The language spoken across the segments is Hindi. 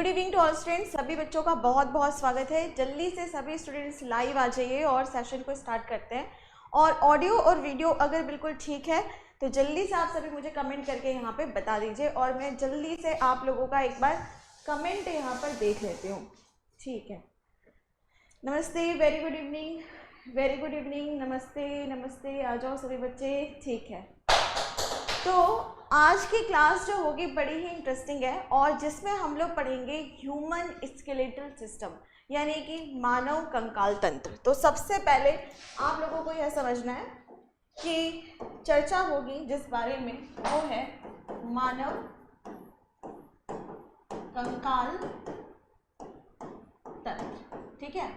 Good evening to all students. सभी बच्चों का बहुत बहुत स्वागत है। जल्दी से सभी स्टूडेंट्स लाइव आ जाइए और सेशन को स्टार्ट करते हैं। और ऑडियो और वीडियो अगर बिल्कुल ठीक है तो जल्दी से आप सभी मुझे कमेंट करके यहाँ पे बता दीजिए और मैं जल्दी से आप लोगों का एक बार कमेंट यहाँ पर देख लेती हूँ। ठीक है, नमस्ते, very good evening, very good evening, नमस्ते नमस्ते, आ जाओ सभी बच्चे। ठीक है, तो आज की क्लास जो होगी बड़ी ही इंटरेस्टिंग है और जिसमें हम लोग पढ़ेंगे ह्यूमन स्केलेटल सिस्टम यानी कि मानव कंकाल तंत्र। तो सबसे पहले आप लोगों को यह समझना है कि चर्चा होगी जिस बारे में वो है मानव कंकाल तंत्र। ठीक है,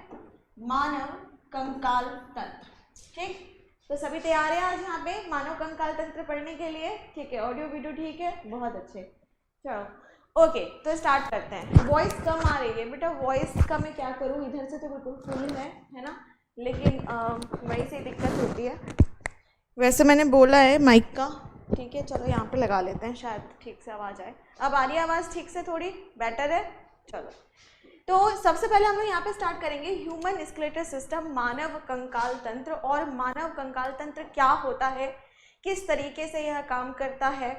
मानव कंकाल तंत्र। ठीक, तो सभी तैयार हैं आज यहाँ पे मानव कंकाल तंत्र पढ़ने के लिए? ठीक है, ऑडियो वीडियो ठीक है, बहुत अच्छे। चलो ओके, तो स्टार्ट करते हैं। वॉइस कम आ रही है बेटा, वॉइस का मैं क्या करूँ, इधर से तो बिल्कुल फुल है ना, लेकिन वही से दिक्कत होती है। वैसे मैंने बोला है माइक का, ठीक है, चलो यहाँ पे लगा लेते हैं, शायद ठीक से आवाज़ आए। अब आ रही है आवाज़ ठीक से, थोड़ी बेटर है। चलो, तो सबसे पहले हम लोग यहाँ पे स्टार्ट करेंगे ह्यूमन स्केलेटल सिस्टम, मानव कंकाल तंत्र। और मानव कंकाल तंत्र क्या होता है, किस तरीके से यह काम करता है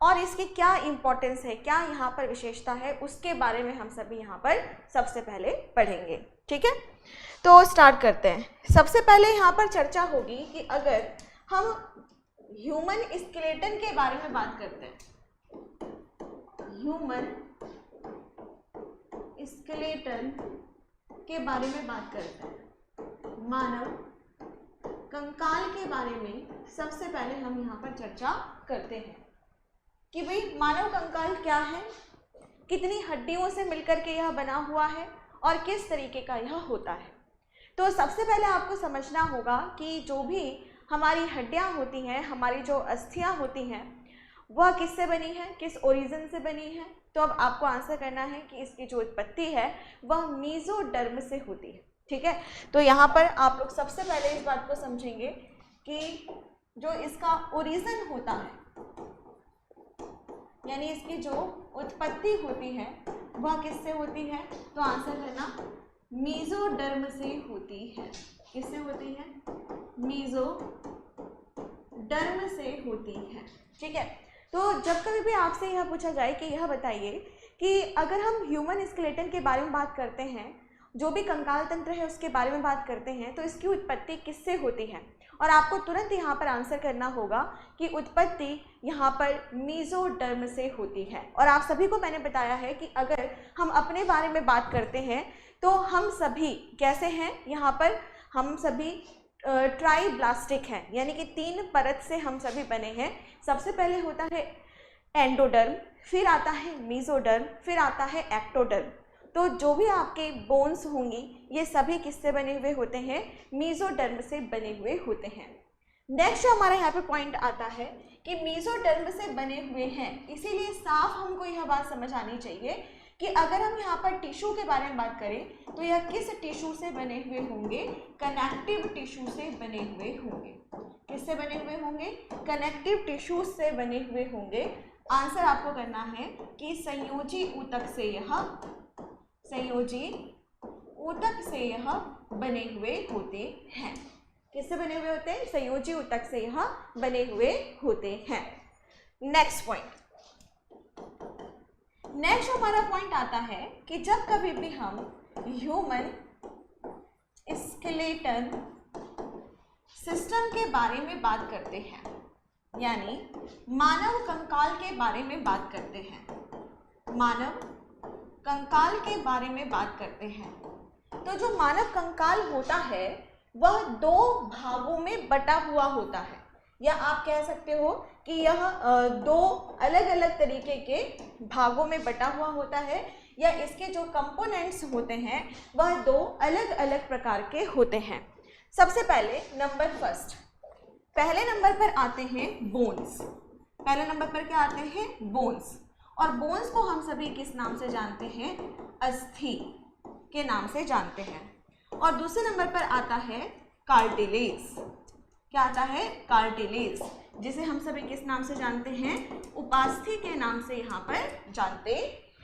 और इसकी क्या इम्पोर्टेंस है, क्या यहाँ पर विशेषता है, उसके बारे में हम सभी यहाँ पर सबसे पहले पढ़ेंगे। ठीक है, तो स्टार्ट करते हैं। सबसे पहले यहाँ पर चर्चा होगी कि अगर हम ह्यूमन स्केलेटन के बारे में बात करते हैं, ह्यूमन स्केलेटन के बारे में बात करते हैं, मानव कंकाल के बारे में सबसे पहले हम यहाँ पर चर्चा करते हैं कि भाई मानव कंकाल क्या है, कितनी हड्डियों से मिलकर के यह बना हुआ है और किस तरीके का यह होता है। तो सबसे पहले आपको समझना होगा कि जो भी हमारी हड्डियाँ होती हैं, हमारी जो अस्थियाँ होती हैं, वह किससे बनी है, किस ओरिजिन से बनी है। तो अब आपको आंसर करना है कि इसकी जो उत्पत्ति है वह मीजोडर्म से होती है। ठीक है, तो यहाँ पर आप लोग सबसे पहले इस बात को समझेंगे कि जो इसका ओरिजिन होता है यानी इसकी जो उत्पत्ति होती है वह किससे होती है, तो आंसर करना मीजोडर्म से होती है। किससे होती है? मीजोडर्म से होती है। ठीक है, तो जब कभी भी आपसे यह पूछा जाए कि यह बताइए कि अगर हम ह्यूमन स्केलेटन के बारे में बात करते हैं, जो भी कंकाल तंत्र है उसके बारे में बात करते हैं, तो इसकी उत्पत्ति किससे होती है, और आपको तुरंत यहाँ पर आंसर करना होगा कि उत्पत्ति यहाँ पर मीजोडर्म से होती है। और आप सभी को मैंने बताया है कि अगर हम अपने बारे में बात करते हैं तो हम सभी कैसे हैं, यहाँ पर हम सभी ट्राइब्लास्टिक हैं, यानी कि 3 परत से हम सभी बने हैं। सबसे पहले होता है एंडोडर्म, फिर आता है मीजोडर्म, फिर आता है एक्टोडर्म। तो जो भी आपके बोन्स होंगी ये सभी किससे बने हुए होते हैं, मीजोडर्म से बने हुए होते हैं। नेक्स्ट हमारा यहाँ पे पॉइंट आता है कि मीजोडर्म से बने हुए हैं, इसीलिए साफ हमको यह बात समझ आनी चाहिए कि अगर हम यहाँ पर टिश्यू के बारे में बात करें तो यह किस टिश्यू से बने हुए होंगे, कनेक्टिव टिश्यू से बने हुए होंगे। किससे बने हुए होंगे? कनेक्टिव टिश्यू से बने हुए होंगे। आंसर आपको करना है कि संयोजी ऊतक से यह बने हुए होते हैं। किससे बने हुए होते हैं? संयोजी ऊतक से यह बने हुए होते हैं। नेक्स्ट पॉइंट, नेक्स्ट हमारा पॉइंट आता है कि जब कभी भी हम ह्यूमन स्केलेटल सिस्टम के बारे में बात करते हैं, यानी मानव कंकाल के बारे में बात करते हैं, मानव कंकाल के बारे में बात करते हैं, तो जो मानव कंकाल होता है वह 2 भागों में बटा हुआ होता है, या आप कह सकते हो कि यह 2 अलग अलग तरीके के भागों में बटा हुआ होता है, या इसके जो कंपोनेंट्स होते हैं वह 2 अलग अलग प्रकार के होते हैं। सबसे पहले नंबर फर्स्ट, पहले नंबर पर आते हैं बोन्स। पहले नंबर पर क्या आते हैं? बोन्स। और बोन्स को हम सभी किस नाम से जानते हैं? अस्थि के नाम से जानते हैं। और दूसरे नंबर पर आता है कार्टिलेज। क्या आता है? कार्टिलेज, जिसे हम सभी किस नाम से जानते हैं? उपास्थि के नाम से यहाँ पर जानते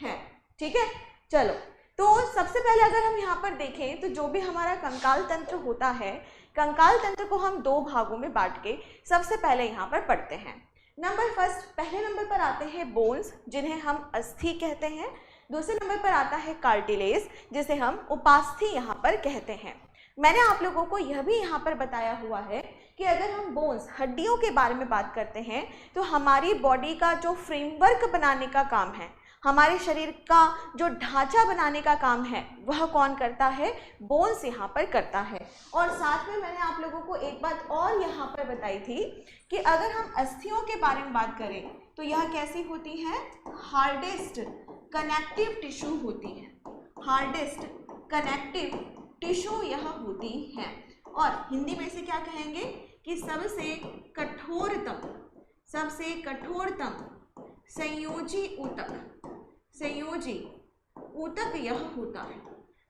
हैं। ठीक है, चलो, तो सबसे पहले अगर हम यहाँ पर देखें तो जो भी हमारा कंकाल तंत्र होता है, कंकाल तंत्र को हम दो भागों में बांट के सबसे पहले यहाँ पर पढ़ते हैं। पहले नंबर पर आते हैं बोन्स, जिन्हें हम अस्थि कहते हैं। दूसरे नंबर पर आता है कार्टिलेज, जिसे हम उपास्थि यहाँ पर कहते हैं। मैंने आप लोगों को यह भी यहाँ पर बताया हुआ है कि अगर हम बोन्स, हड्डियों के बारे में बात करते हैं, तो हमारी बॉडी का जो फ्रेमवर्क बनाने का काम है, हमारे शरीर का जो ढांचा बनाने का काम है, वह कौन करता है? बोन्स यहाँ पर करता है। और साथ में मैंने आप लोगों को एक बात और यहाँ पर बताई थी कि अगर हम अस्थियों के बारे में बात करें तो यह कैसी होती है? हार्डेस्ट कनेक्टिव टिश्यू होती है। हार्डेस्ट कनेक्टिव टिश्यू यह होती है। और हिंदी में से क्या कहेंगे कि सबसे कठोरतम संयोजी ऊतक यह होता है।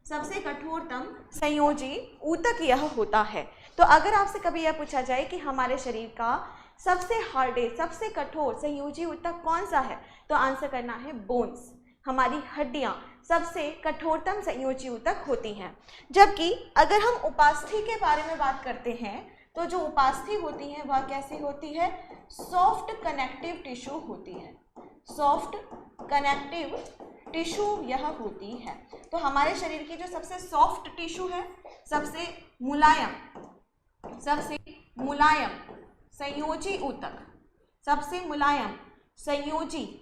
सबसे कठोरतम संयोजी ऊतक यह होता है। तो अगर आपसे कभी यह पूछा जाए कि हमारे शरीर का सबसे हार्डेस्ट, सबसे कठोर संयोजी ऊतक कौन सा है, तो आंसर करना है बोन्स। हमारी हड्डियां सबसे कठोरतम संयोजी ऊतक होती हैं। जबकि अगर हम उपास्थि के बारे में बात करते हैं तो जो उपास्थि होती है वह कैसी होती है? सॉफ्ट कनेक्टिव टिश्यू होती है। सॉफ्ट कनेक्टिव टिश्यू यह होती है। तो हमारे शरीर की जो सबसे सॉफ्ट टिश्यू है, सबसे मुलायम संयोजी ऊतक, सबसे मुलायम संयोजी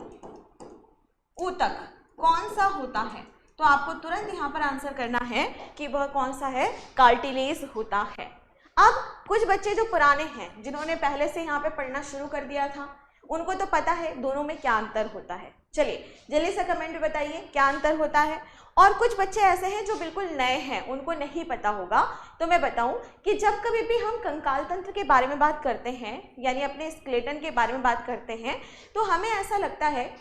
ऊतक कौन सा होता है? तो आपको तुरंत यहाँ पर आंसर करना है कि वह कौन सा है? कार्टिलेज होता है। अब कुछ बच्चे जो पुराने हैं, जिन्होंने पहले से यहाँ पे पढ़ना शुरू कर दिया था, उनको तो पता है दोनों में क्या अंतर होता है। चलिए जल्दी से कमेंट में बताइए क्या अंतर होता है। और कुछ बच्चे ऐसे हैं जो बिल्कुल नए हैं, उनको नहीं पता होगा, तो मैं बताऊं कि जब कभी भी हम कंकाल तंत्र के बारे में बात करते हैं, यानी अपने स्केलेटन के बारे में बात करते हैं, तो हमें ऐसा लगता है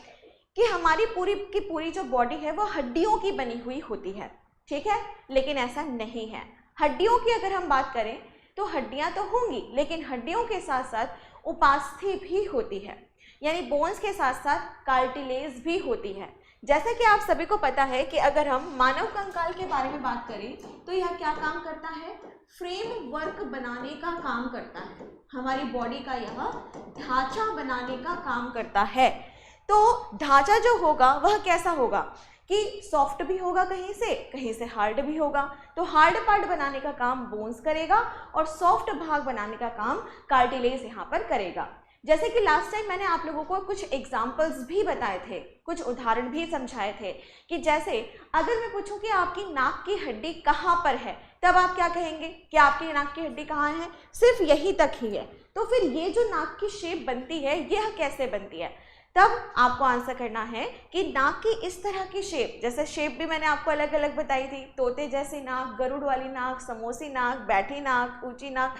कि हमारी पूरी की पूरी जो बॉडी है वो हड्डियों की बनी हुई होती है, ठीक है? लेकिन ऐसा नहीं है। हड्डियों की अगर हम बात करें तो हड्डियां तो होंगी, लेकिन हड्डियों के साथ साथ उपास्थि भी होती है, यानी बोन्स के साथ साथ कार्टिलेज भी होती है। जैसे कि आप सभी को पता है कि अगर हम मानव कंकाल के बारे में बात करें तो यह क्या काम करता है? फ्रेम वर्क बनाने का काम करता है। हमारी बॉडी का यह ढांचा बनाने का काम करता है। तो ढांचा जो होगा वह कैसा होगा कि सॉफ्ट भी होगा, कहीं से हार्ड भी होगा। तो हार्ड पार्ट बनाने का काम बोन्स करेगा और सॉफ्ट भाग बनाने का काम कार्टिलेज यहाँ पर करेगा। जैसे कि लास्ट टाइम मैंने आप लोगों को कुछ एग्जाम्पल्स भी बताए थे, कुछ उदाहरण भी समझाए थे कि जैसे अगर मैं पूछूं कि आपकी नाक की हड्डी कहाँ पर है, तब आप क्या कहेंगे कि आपकी नाक की हड्डी कहाँ है? सिर्फ यहीं तक ही है। तो फिर ये जो नाक की शेप बनती है यह कैसे बनती है? तब आपको आंसर करना है कि नाक की इस तरह की शेप, जैसे शेप भी मैंने आपको अलग अलग बताई थी, तोते जैसी नाक, गरुड़ वाली नाक, समोसी नाक, बैठी नाक, ऊंची नाक,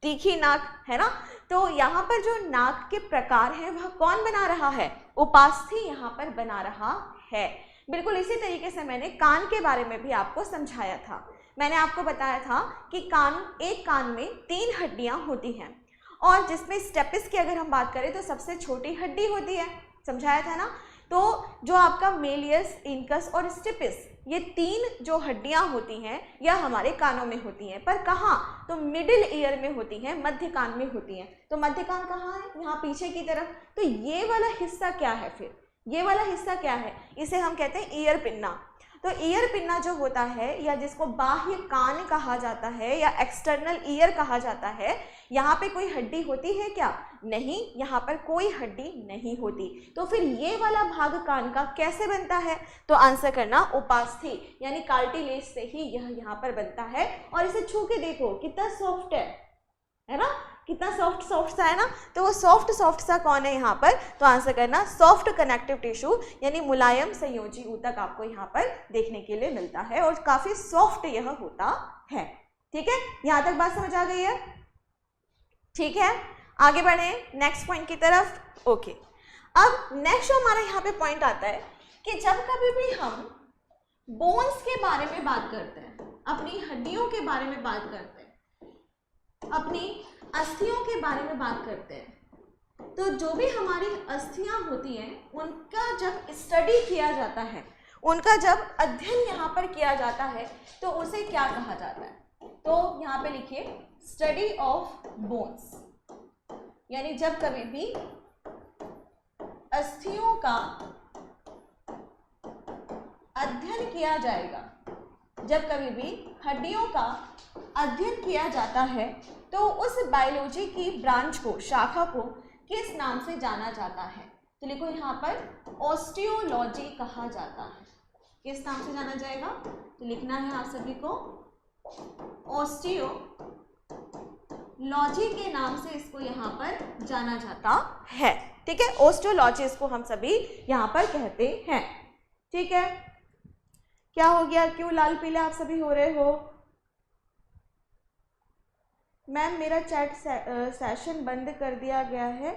तीखी नाक, है ना? तो यहाँ पर जो नाक के प्रकार हैं वह कौन बना रहा है? उपास्थि यहाँ पर बना रहा है। बिल्कुल इसी तरीके से मैंने कान के बारे में भी आपको समझाया था। मैंने आपको बताया था कि एक कान में 3 हड्डियाँ होती हैं, और जिसमें स्टेपिस की अगर हम बात करें तो सबसे छोटी हड्डी होती है, समझाया था ना? तो जो आपका मेलियस, इनकस और स्टेपिस, ये 3 जो हड्डियां होती हैं यह हमारे कानों में होती हैं। पर कहाँ? तो मिडिल ईयर में होती हैं, मध्य कान में होती हैं। तो मध्य कान कहाँ है? यहाँ पीछे की तरफ। तो ये वाला हिस्सा क्या है? फिर ये वाला हिस्सा क्या है? इसे हम कहते हैं ईयर पिन्ना। तो ईयर पिन्ना जो होता है, या जिसको बाह्य कान कहा जाता है या एक्सटर्नल ईयर कहा जाता है, यहाँ पे कोई हड्डी होती है क्या? नहीं, यहाँ पर कोई हड्डी नहीं होती। तो फिर ये वाला भाग कान का कैसे बनता है? तो आंसर करना उपास्थि यानी कार्टिलेज से ही यह यहाँ पर बनता है। और इसे छू के देखो कितना सॉफ्ट है ना? कितना सॉफ्ट सा है ना? तो वो सॉफ्ट सा कौन है यहाँ पर? तो आंसर करना सॉफ्ट कनेक्टिव टिश्यू यानी मुलायम संयोजी ऊतक आपको यहाँ पर देखने के लिए मिलता है, और काफी सॉफ्ट यह होता है। ठीक है, यहाँ तक बात समझ आ गई है? ठीक है, आगे बढ़े नेक्स्ट पॉइंट की तरफ। ओके, अब नेक्स्ट हमारा यहाँ पे पॉइंट आता है कि जब कभी भी हम बोन्स के बारे में बात करते हैं, अपनी हड्डियों के बारे में बात करते हैं, अपनी अस्थियों के बारे में बात करते हैं, तो जो भी हमारी अस्थियां होती हैं उनका जब स्टडी किया जाता है, उनका जब अध्ययन यहाँ पर किया जाता है तो उसे क्या कहा जाता है? तो यहाँ पे लिखिए स्टडी ऑफ बोन्स, यानी जब कभी भी अस्थियों का अध्ययन किया जाएगा, जब कभी भी हड्डियों का अध्ययन किया जाता है तो उस बायोलॉजी की ब्रांच को, शाखा को किस नाम से जाना जाता है? तो लिखो यहाँ पर ऑस्टियोलॉजी कहा जाता है। किस नाम से जाना जाएगा? तो लिखना है आप सभी को ऑस्टियोलॉजी के नाम से इसको यहाँ पर जाना जाता है। ठीक है, ऑस्टियोलॉजी इसको हम सभी यहाँ पर कहते हैं। ठीक है, क्या हो गया? क्यों लाल पीले आप सभी हो रहे हो? मैम मेरा चैट सेशन बंद कर दिया गया है,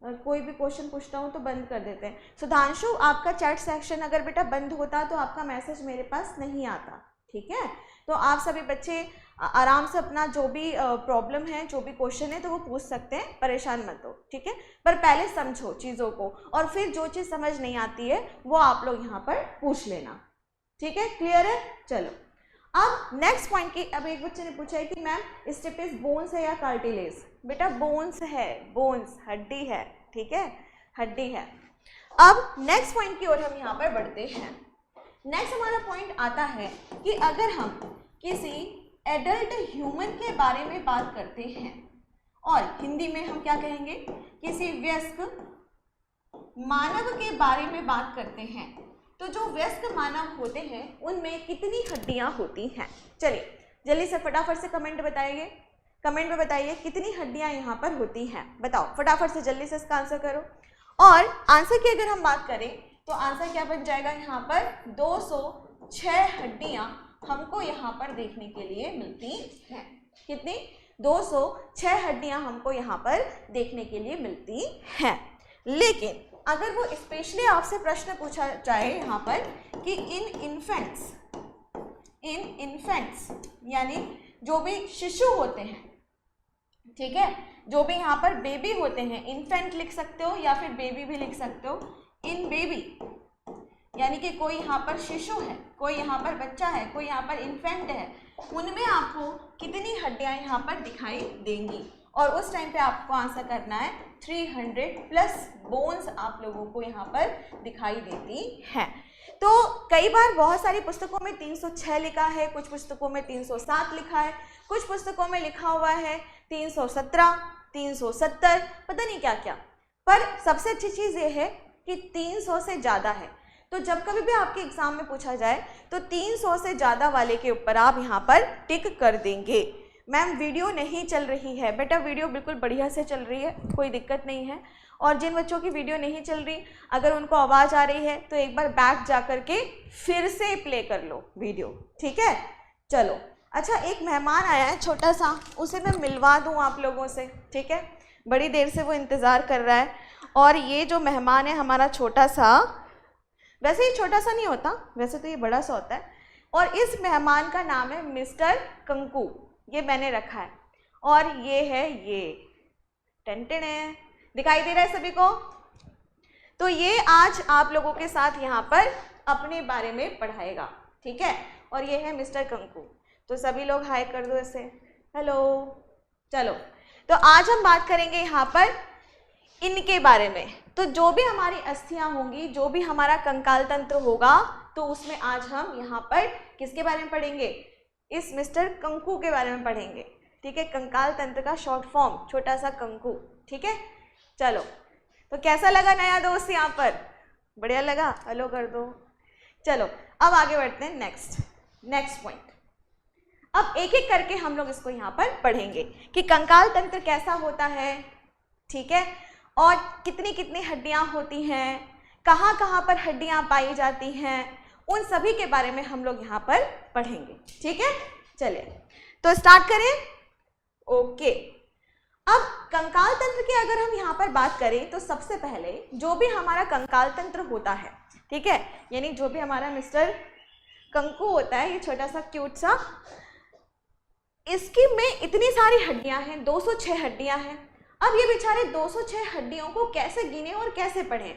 कोई भी क्वेश्चन पूछता हूँ तो बंद कर देते हैं। सुधांशु, आपका चैट सेक्शन अगर बेटा बंद होता तो आपका मैसेज मेरे पास नहीं आता। ठीक है, तो आप सभी बच्चे आराम से अपना जो भी प्रॉब्लम है, जो भी क्वेश्चन है तो वो पूछ सकते हैं, परेशान मत हो। ठीक है, पर पहले समझो चीज़ों को और फिर जो चीज़ समझ नहीं आती है वो आप लोग यहाँ पर पूछ लेना। ठीक है, क्लियर है? चलो अब नेक्स्ट पॉइंट की, अब एक बच्चे ने पूछा है कि मैम स्टिपेस बोन्स है या कार्टिलेज? बेटा बोन्स है, बोन्स हड्डी है। ठीक है, हड्डी है। अब नेक्स्ट पॉइंट की ओर हम यहाँ पर बढ़ते हैं। नेक्स्ट हमारा पॉइंट आता है कि अगर हम किसी एडल्ट ह्यूमन के बारे में बात करते हैं और हिंदी में हम क्या कहेंगे, किसी वयस्क मानव के बारे में बात करते हैं, तो जो वयस्क मानव होते हैं उनमें कितनी हड्डियां होती हैं? चलिए जल्दी से फटाफट से कमेंट बताइए, कमेंट में बताइए कितनी हड्डियां यहाँ पर होती हैं, बताओ फटाफट से, जल्दी से इसका आंसर करो। और आंसर की अगर हम बात करें तो आंसर क्या बन जाएगा यहाँ पर? 206 हड्डियां हमको यहाँ पर देखने के लिए मिलती हैं। कितनी? 206 हड्डियां हमको यहाँ पर देखने के लिए मिलती हैं। लेकिन अगर वो स्पेशली आपसे प्रश्न पूछा जाए यहाँ पर कि इन इन्फेंट्स यानी जो भी शिशु होते हैं, ठीक है, जो भी यहाँ पर बेबी होते हैं, इन्फेंट लिख सकते हो या फिर बेबी भी लिख सकते हो। इन बेबी यानी कि कोई यहाँ पर शिशु है, कोई यहाँ पर बच्चा है, कोई यहाँ पर इन्फेंट है, उनमें आपको कितनी हड्डियाँ यहाँ पर दिखाई देंगी? और उस टाइम पे आपको आंसर करना है 300 प्लस बोन्स आप लोगों को यहाँ पर दिखाई देती हैं। तो कई बार बहुत सारी पुस्तकों में 306 लिखा है, कुछ पुस्तकों में 307 लिखा है, कुछ पुस्तकों में लिखा हुआ है 317, 370, पता नहीं क्या क्या। पर सबसे अच्छी चीज़ ये है कि 300 से ज़्यादा है। तो जब कभी भी आपके एग्जाम में पूछा जाए तो 300 से ज़्यादा वाले के ऊपर आप यहाँ पर टिक कर देंगे। मैम वीडियो नहीं चल रही है, बेटा वीडियो बिल्कुल बढ़िया से चल रही है, कोई दिक्कत नहीं है। और जिन बच्चों की वीडियो नहीं चल रही, अगर उनको आवाज़ आ रही है तो एक बार बैक जा कर के फिर से प्ले कर लो वीडियो। ठीक है, चलो। अच्छा, एक मेहमान आया है छोटा सा, उसे मैं मिलवा दूँ आप लोगों से। ठीक है, बड़ी देर से वो इंतज़ार कर रहा है। और ये जो मेहमान है हमारा छोटा सा, वैसे ये छोटा सा नहीं होता, वैसे तो ये बड़ा सा होता है। और इस मेहमान का नाम है मिस्टर कंकू, ये मैंने रखा है। और ये है ये टेंटेने, दिखाई दे रहा है सभी को? तो ये आज आप लोगों के साथ यहाँ पर अपने बारे में पढ़ाएगा। ठीक है, और ये है मिस्टर कंकू। तो सभी लोग हाय कर दो ऐसे, हेलो। चलो, तो आज हम बात करेंगे यहाँ पर इनके बारे में। तो जो भी हमारी अस्थियां होंगी, जो भी हमारा कंकाल तंत्र होगा, तो उसमें आज हम यहाँ पर किसके बारे में पढ़ेंगे? इस मिस्टर कंकू के बारे में पढ़ेंगे। ठीक है, कंकाल तंत्र का शॉर्ट फॉर्म छोटा सा कंकू। ठीक है, चलो। तो कैसा लगा नया दोस्त यहाँ पर? बढ़िया लगा? हेलो कर दो। चलो अब आगे बढ़ते हैं नेक्स्ट पॉइंट। अब एक एक करके हम लोग इसको यहाँ पर पढ़ेंगे कि कंकाल तंत्र कैसा होता है। ठीक है, और कितनी कितनी हड्डियाँ होती हैं, कहाँ कहाँ पर हड्डियाँ पाई जाती हैं, उन सभी के बारे में हम लोग यहाँ पर पढ़ेंगे। ठीक है, चलिए तो स्टार्ट करें। ओके, अब कंकाल तंत्र की अगर हम यहाँ पर बात करें तो सबसे पहले जो भी हमारा कंकाल तंत्र होता है, ठीक है, यानी जो भी हमारा मिस्टर कंकू होता है, ये छोटा सा क्यूट सा, इसकी में इतनी सारी हड्डियाँ हैं, 206 हड्डियाँ हैं। अब ये बेचारे 206 हड्डियों को कैसे गिने और कैसे पढ़ें?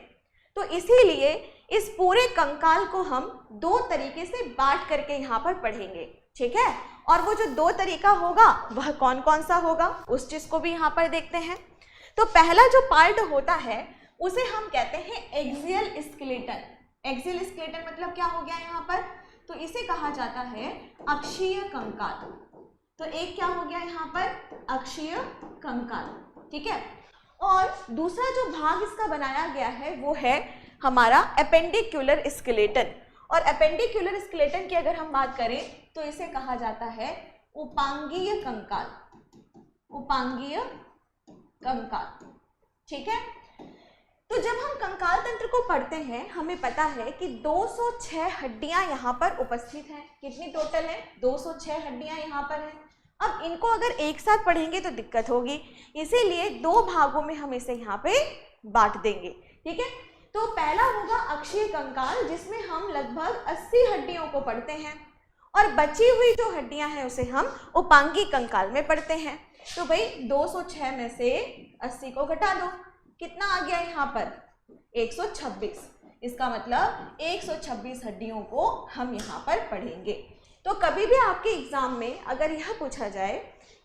तो इसीलिए इस पूरे कंकाल को हम दो तरीके से बांट करके यहाँ पर पढ़ेंगे, ठीक है। और वो जो दो तरीका होगा वह कौन कौन सा होगा उस चीज को भी यहाँ पर देखते हैं। तो पहला जो पार्ट होता है उसे हम कहते हैं एक्सियल स्केलेटन। एक्सियल स्केलेटन मतलब क्या हो गया यहाँ पर, तो इसे कहा जाता है अक्षीय कंकाल। तो एक क्या हो गया यहाँ पर, अक्षीय कंकाल, ठीक है। और दूसरा जो भाग इसका बनाया गया है वो है हमारा एपेंडिकुलर स्केलेटन। और एपेंडिकुलर स्केलेटन की अगर हम बात करें तो इसे कहा जाता है उपांगीय कंकाल। उपांगीय कंकाल, ठीक है। तो जब हम कंकाल तंत्र को पढ़ते हैं हमें पता है कि 206 हड्डियां यहाँ पर उपस्थित हैं। कितनी टोटल है, 206 हड्डियां यहाँ पर हैं। अब इनको अगर एक साथ पढ़ेंगे तो दिक्कत होगी, इसीलिए दो भागों में हम इसे यहाँ पे बांट देंगे, ठीक है। तो पहला होगा अक्षीय कंकाल जिसमें हम लगभग 80 हड्डियों को पढ़ते हैं और बची हुई जो हड्डियां हैं उसे हम उपांगी कंकाल में पढ़ते हैं। तो भाई 206 में से 80 को घटा दो, कितना आ गया यहाँ पर, 126। इसका मतलब 126 हड्डियों को हम यहाँ पर पढ़ेंगे। तो कभी भी आपके एग्जाम में अगर यह पूछा जाए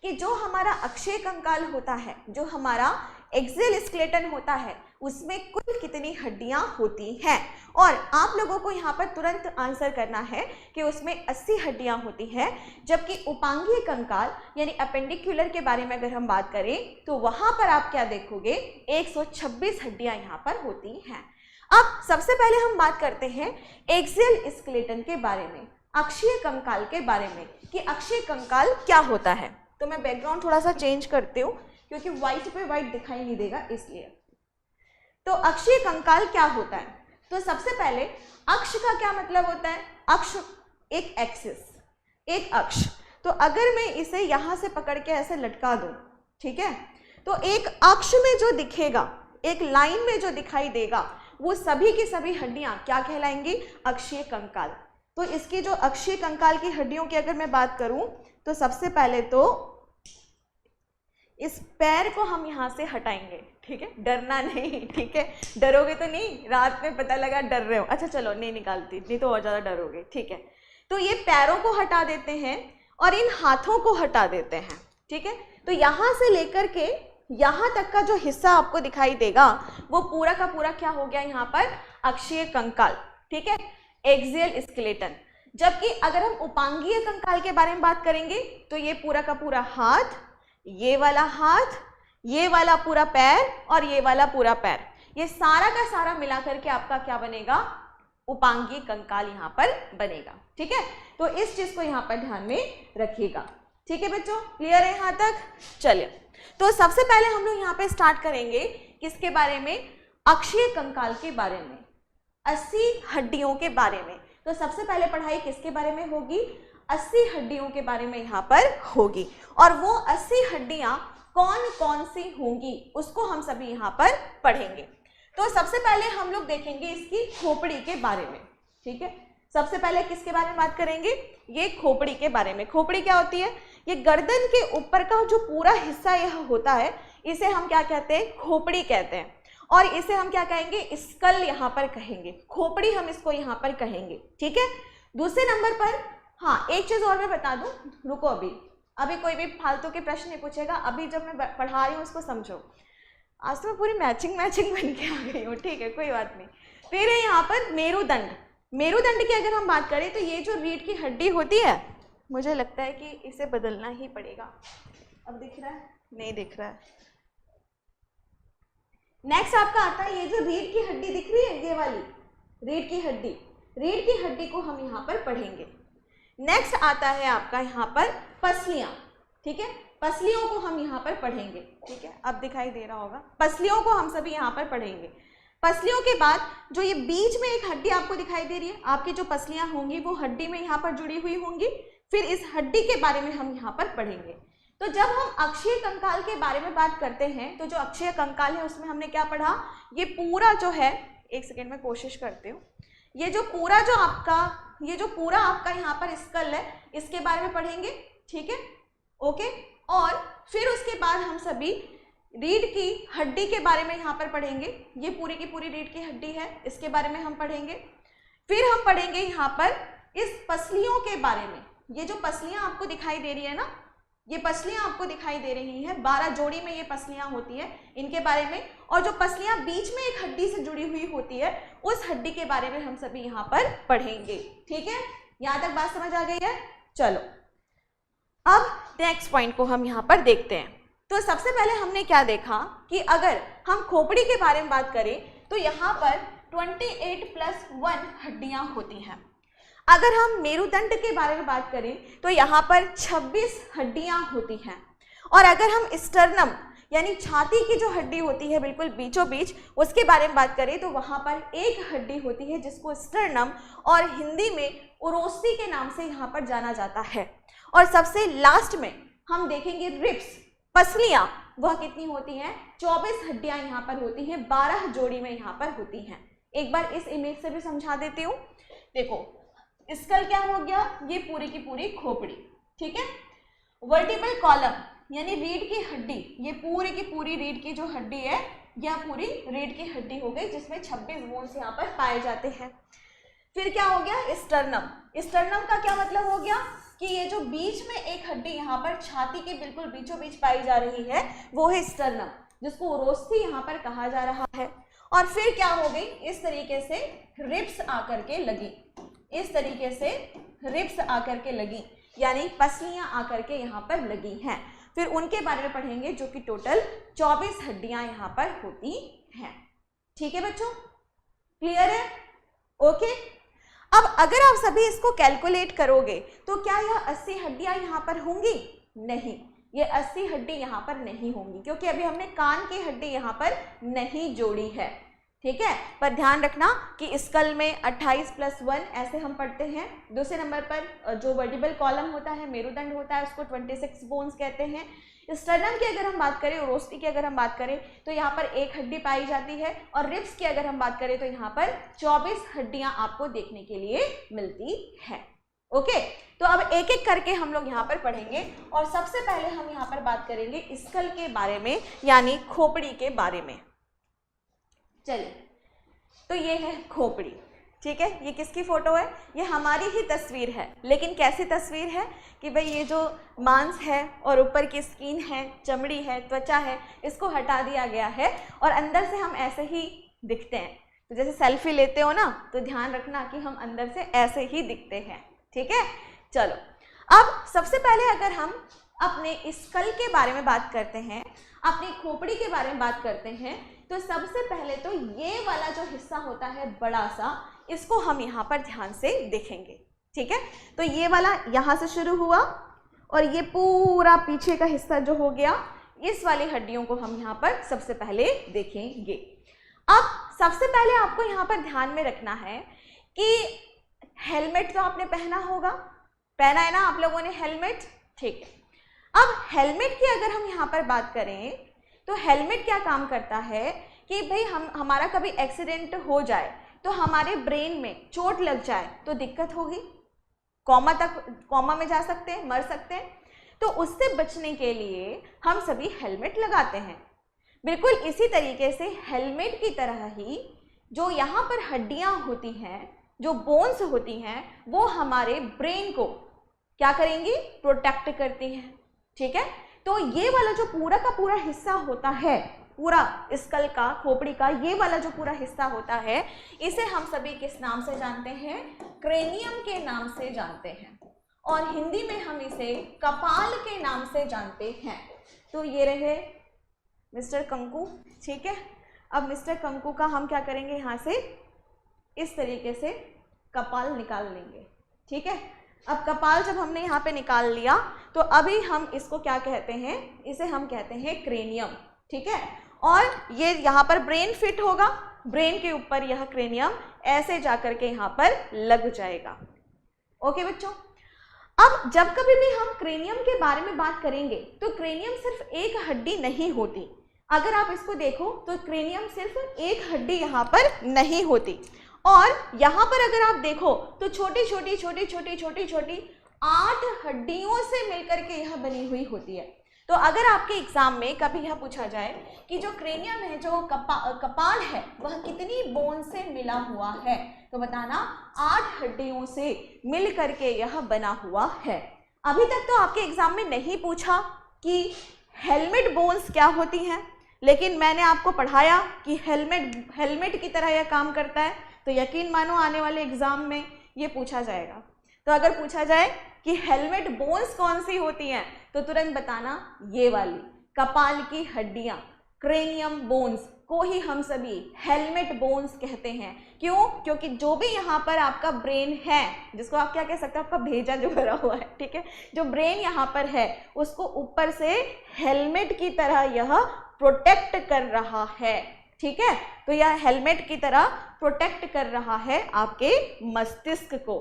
कि जो हमारा अक्षीय कंकाल होता है, जो हमारा एक्सियल स्केलेटन होता है, उसमें कुल कितनी हड्डियां होती हैं, और आप लोगों को यहाँ पर तुरंत आंसर करना है कि उसमें 80 हड्डियां होती हैं, जबकि उपांगीय कंकाल यानी अपेंडिकुलर के बारे में अगर हम बात करें तो वहां पर आप क्या देखोगे, 126 हड्डियां यहाँ पर होती हैं। अब सबसे पहले हम बात करते हैं एक्सियल स्केलेटन के बारे में, अक्षीय कंकाल के बारे में कि अक्षीय कंकाल क्या होता है। तो मैं बैकग्राउंड थोड़ा सा चेंज करती हूँ क्योंकि व्हाइट पे व्हाइट दिखाई नहीं देगा इसलिए। तो अक्षीय कंकाल क्या होता है, तो सबसे पहले अक्ष का क्या मतलब होता है, अक्ष एक एक्सिस, एक अक्ष। तो अगर मैं इसे यहाँ से पकड़ के ऐसे लटका दूँ, ठीक है, तो एक अक्ष में जो दिखेगा, एक लाइन में जो दिखाई देगा, वो सभी की सभी हड्डियाँ क्या कहलाएंगी, अक्षीय कंकाल। तो इसकी जो अक्षीय कंकाल की हड्डियों की अगर मैं बात करूं तो सबसे पहले तो इस पैर को हम यहाँ से हटाएंगे, ठीक है, डरना नहीं, ठीक है, डरोगे तो नहीं, रात में पता लगा डर रहे हो, अच्छा चलो नहीं निकालती, नहीं तो और ज़्यादा डरोगे, ठीक है। तो ये पैरों को हटा देते हैं और इन हाथों को हटा देते हैं, ठीक है। तो यहाँ से लेकर के यहाँ तक का जो हिस्सा आपको दिखाई देगा वो पूरा का पूरा क्या हो गया यहाँ पर, अक्षीय कंकाल, ठीक है, एक्सियल स्केलेटन। जबकि अगर हम उपांगीय कंकाल के बारे में बात करेंगे तो ये पूरा का पूरा हाथ, ये वाला हाथ, ये वाला पूरा पैर और ये वाला पूरा पैर, ये सारा का सारा मिला करके आपका क्या बनेगा, उपांगीय कंकाल यहाँ पर बनेगा, ठीक है। तो इस चीज को यहाँ पर ध्यान में रखिएगा, ठीक है बच्चों, क्लियर है यहाँ तक। चलिए, तो सबसे पहले हम लोग यहाँ पे स्टार्ट करेंगे किसके बारे में, अक्षीय कंकाल के बारे में, 80 हड्डियों के बारे में। तो सबसे पहले पढ़ाई किसके बारे में होगी, 80 हड्डियों के बारे में यहाँ पर होगी। और वो 80 हड्डियां कौन कौन सी होंगी उसको हम सभी यहाँ पर पढ़ेंगे। तो सबसे पहले हम लोग देखेंगे इसकी खोपड़ी के बारे में, ठीक है। सबसे पहले किसके बारे में बात करेंगे, ये खोपड़ी के बारे में। खोपड़ी क्या होती है, ये गर्दन के ऊपर का जो पूरा हिस्सा यह होता है, इसे हम क्या कहते हैं, खोपड़ी कहते हैं। और इसे हम क्या कहेंगे, स्कल यहाँ पर कहेंगे, खोपड़ी हम इसको यहाँ पर कहेंगे, ठीक है। दूसरे नंबर पर, हाँ एक चीज और मैं बता दूं, रुको अभी कोई भी फालतू के प्रश्न नहीं पूछेगा, अभी जब मैं पढ़ा रही हूँ उसको समझो। आज तो मैं पूरी मैचिंग बन के आ गई हूँ, ठीक है, कोई बात नहीं। फिर है यहाँ पर मेरुदंड। मेरुदंड की अगर हम बात करें तो ये जो रीढ़ की हड्डी होती है, मुझे लगता है कि इसे बदलना ही पड़ेगा। अब दिख रहा है, नहीं दिख रहा है। नेक्स्ट आपका आता है ये जो रीढ़ की हड्डी दिख रही है, ये वाली रीढ़ की हड्डी को हम यहाँ पर पढ़ेंगे। नेक्स्ट आता है आपका यहाँ पर पसलियाँ, ठीक है, पसलियों को हम यहाँ पर पढ़ेंगे, ठीक है, अब दिखाई दे रहा होगा। पसलियों को हम सभी यहाँ पर पढ़ेंगे। पसलियों के बाद जो ये बीच में एक हड्डी आपको दिखाई दे रही है, आपकी जो पसलियाँ होंगी वो हड्डी में यहाँ पर जुड़ी हुई होंगी। फिर इस हड्डी के बारे में हम यहाँ पर पढ़ेंगे। तो जब हम अक्षीय कंकाल के बारे में बात करते हैं तो जो अक्षीय कंकाल है उसमें हमने क्या पढ़ा, ये पूरा जो है, एक सेकेंड में कोशिश करती हूँ, ये जो पूरा आपका यहाँ पर स्कल है, इसके बारे में पढ़ेंगे, ठीक है, ओके। और फिर उसके बाद हम सभी रीढ़ की हड्डी के बारे में यहाँ पर पढ़ेंगे। ये पूरी की पूरी रीढ़ की हड्डी है, इसके बारे में हम पढ़ेंगे। फिर हम पढ़ेंगे यहाँ पर इस पसलियों के बारे में। ये जो पसलियाँ आपको दिखाई दे रही है ना, ये पसलियाँ आपको दिखाई दे रही हैं, 12 जोड़ी में ये पसलियाँ होती है, इनके बारे में। और जो पसलियाँ बीच में एक हड्डी से जुड़ी हुई होती है, उस हड्डी के बारे में हम सभी यहाँ पर पढ़ेंगे। ठीक है, यहाँ तक बात समझ आ गई है? चलो अब नेक्स्ट पॉइंट को हम यहाँ पर देखते हैं। तो सबसे पहले हमने क्या देखा कि अगर हम खोपड़ी के बारे में बात करें तो यहाँ पर 28+1 हड्डियाँ होती हैं। अगर हम मेरुदंड के बारे में बात करें तो यहाँ पर 26 हड्डियाँ होती हैं। और अगर हम स्टर्नम यानी छाती की जो हड्डी होती है बिल्कुल बीचों बीच, उसके बारे में बात करें तो वहाँ पर एक हड्डी होती है जिसको स्टर्नम और हिंदी में उरोस्ती के नाम से यहाँ पर जाना जाता है। और सबसे लास्ट में हम देखेंगे रिब्स, पसलियाँ, वह कितनी होती हैं? 24 हड्डियाँ यहाँ पर होती हैं, 12 जोड़ी में यहाँ पर होती हैं। एक बार इस इमेज से भी समझा देती हूँ। देखो स्कल क्या हो गया? ये पूरी की पूरी खोपड़ी। ठीक है, वर्टिब्रल कॉलम यानी रीढ़ की हड्डी, ये पूरी की पूरी रीढ़ की जो हड्डी है, यह पूरी रीढ़ की हड्डी हो गई जिसमें 26 बोन्स यहाँ पर पाए जाते हैं। फिर क्या हो गया? स्टर्नम। स्टर्नम का क्या मतलब हो गया कि ये जो बीच में एक हड्डी यहाँ पर छाती के बिल्कुल बीचों बीच पाई जा रही है, वो है स्टर्नम, जिसको उरोस्थी यहाँ पर कहा जा रहा है। और फिर क्या हो गई? इस तरीके से रिब्स आकर के लगी, इस तरीके से रिब्स आकर के लगी, यानी पसलियां आकर के यहाँ पर लगी हैं। फिर उनके बारे में पढ़ेंगे जो कि टोटल 24 हड्डियां यहाँ पर होती हैं। ठीक है बच्चों, क्लियर है? ओके। अब अगर आप सभी इसको कैलकुलेट करोगे तो क्या यह 80 हड्डियां यहाँ पर होंगी? नहीं, ये 80 हड्डी यहाँ पर नहीं होंगी, क्योंकि अभी हमने कान की हड्डी यहाँ पर नहीं जोड़ी है। ठीक है, पर ध्यान रखना कि स्कल में 28+1 ऐसे हम पढ़ते हैं। दूसरे नंबर पर जो वर्टिब्रल कॉलम होता है, मेरुदंड होता है, उसको 26 बोन्स कहते हैं। स्टर्नम की अगर हम बात करें, उरोस्टी की अगर हम बात करें तो यहाँ पर एक हड्डी पाई जाती है। और रिब्स की अगर हम बात करें तो यहाँ पर 24 हड्डियाँ आपको देखने के लिए मिलती है। ओके, तो अब एक एक करके हम लोग यहाँ पर पढ़ेंगे। और सबसे पहले हम यहाँ पर बात करेंगे स्कल के बारे में, यानी खोपड़ी के बारे में। चलिए, तो ये है खोपड़ी। ठीक है, ये किसकी फोटो है? ये हमारी ही तस्वीर है, लेकिन कैसी तस्वीर है कि भाई ये जो मांस है और ऊपर की स्किन है, चमड़ी है, त्वचा है, इसको हटा दिया गया है और अंदर से हम ऐसे ही दिखते हैं। तो जैसे सेल्फी लेते हो ना, तो ध्यान रखना कि हम अंदर से ऐसे ही दिखते हैं। ठीक है, चलो अब सबसे पहले अगर हम अपने स्कल के बारे में बात करते हैं, अपनी खोपड़ी के बारे में बात करते हैं, तो सबसे पहले तो ये वाला जो हिस्सा होता है बड़ा सा, इसको हम यहाँ पर ध्यान से देखेंगे। ठीक है, तो ये वाला यहाँ से शुरू हुआ और ये पूरा पीछे का हिस्सा जो हो गया, इस वाली हड्डियों को हम यहाँ पर सबसे पहले देखेंगे। अब सबसे पहले आपको यहाँ पर ध्यान में रखना है कि हेलमेट तो आपने पहना होगा, पहना है ना आप लोगों ने हेलमेट? ठीक है, अब हेलमेट की अगर हम यहाँ पर बात करें तो हेलमेट क्या काम करता है कि भाई हमारा कभी एक्सीडेंट हो जाए तो हमारे ब्रेन में चोट लग जाए तो दिक्कत होगी, कोमा में जा सकते हैं, मर सकते हैं। तो उससे बचने के लिए हम सभी हेलमेट लगाते हैं। बिल्कुल इसी तरीके से हेलमेट की तरह ही जो यहाँ पर हड्डियाँ होती हैं, जो बोन्स होती हैं, वो हमारे ब्रेन को क्या करेंगी? प्रोटेक्ट करती हैं। ठीक है, तो ये वाला जो पूरा का पूरा हिस्सा होता है, पूरा स्कल का, खोपड़ी का ये वाला जो पूरा हिस्सा होता है, इसे हम सभी किस नाम से जानते हैं? क्रेनियम के नाम से जानते हैं, और हिंदी में हम इसे कपाल के नाम से जानते हैं। तो ये रहे मिस्टर कंकु। ठीक है, अब मिस्टर कंकु का हम क्या करेंगे? यहाँ से इस तरीके से कपाल निकाल लेंगे। ठीक है, अब कपाल जब हमने यहाँ पे निकाल लिया तो अभी हम इसको क्या कहते हैं? इसे हम कहते हैं क्रेनियम। ठीक है, और ये यहाँ पर ब्रेन फिट होगा, ब्रेन के ऊपर यह क्रेनियम ऐसे जाकर के यहाँ पर लग जाएगा। ओके बच्चों, अब जब कभी भी हम क्रेनियम के बारे में बात करेंगे तो क्रेनियम सिर्फ एक हड्डी नहीं होती। अगर आप इसको देखो तो क्रेनियम सिर्फ एक हड्डी यहाँ पर नहीं होती, और यहाँ पर अगर आप देखो तो छोटी छोटी 8 हड्डियों से मिलकर के यह बनी हुई होती है। तो अगर आपके एग्जाम में कभी यह पूछा जाए कि जो क्रेनियम है, जो कपाल है, वह कितनी बोन से मिला हुआ है, तो बताना 8 हड्डियों से मिल करके यह बना हुआ है। अभी तक तो आपके एग्जाम में नहीं पूछा कि हेलमेट बोन्स क्या होती हैं, लेकिन मैंने आपको पढ़ाया कि हेलमेट की तरह यह काम करता है, तो यकीन मानो आने वाले एग्जाम में ये पूछा जाएगा। तो अगर पूछा जाए कि हेलमेट बोन्स कौन सी होती हैं, तो तुरंत बताना ये वाली कपाल की हड्डियां, क्रेनियम बोन्स को ही हम सभी हेलमेट बोन्स कहते हैं। क्यों? क्योंकि जो भी यहाँ पर आपका ब्रेन है, जिसको आप क्या कह सकते हैं, आपका भेजा जो भरा हुआ है, ठीक है, जो ब्रेन यहाँ पर है उसको ऊपर से हेलमेट की तरह यह प्रोटेक्ट कर रहा है, ठीक है। तो यह हेलमेट की तरह प्रोटेक्ट कर रहा है आपके मस्तिष्क को,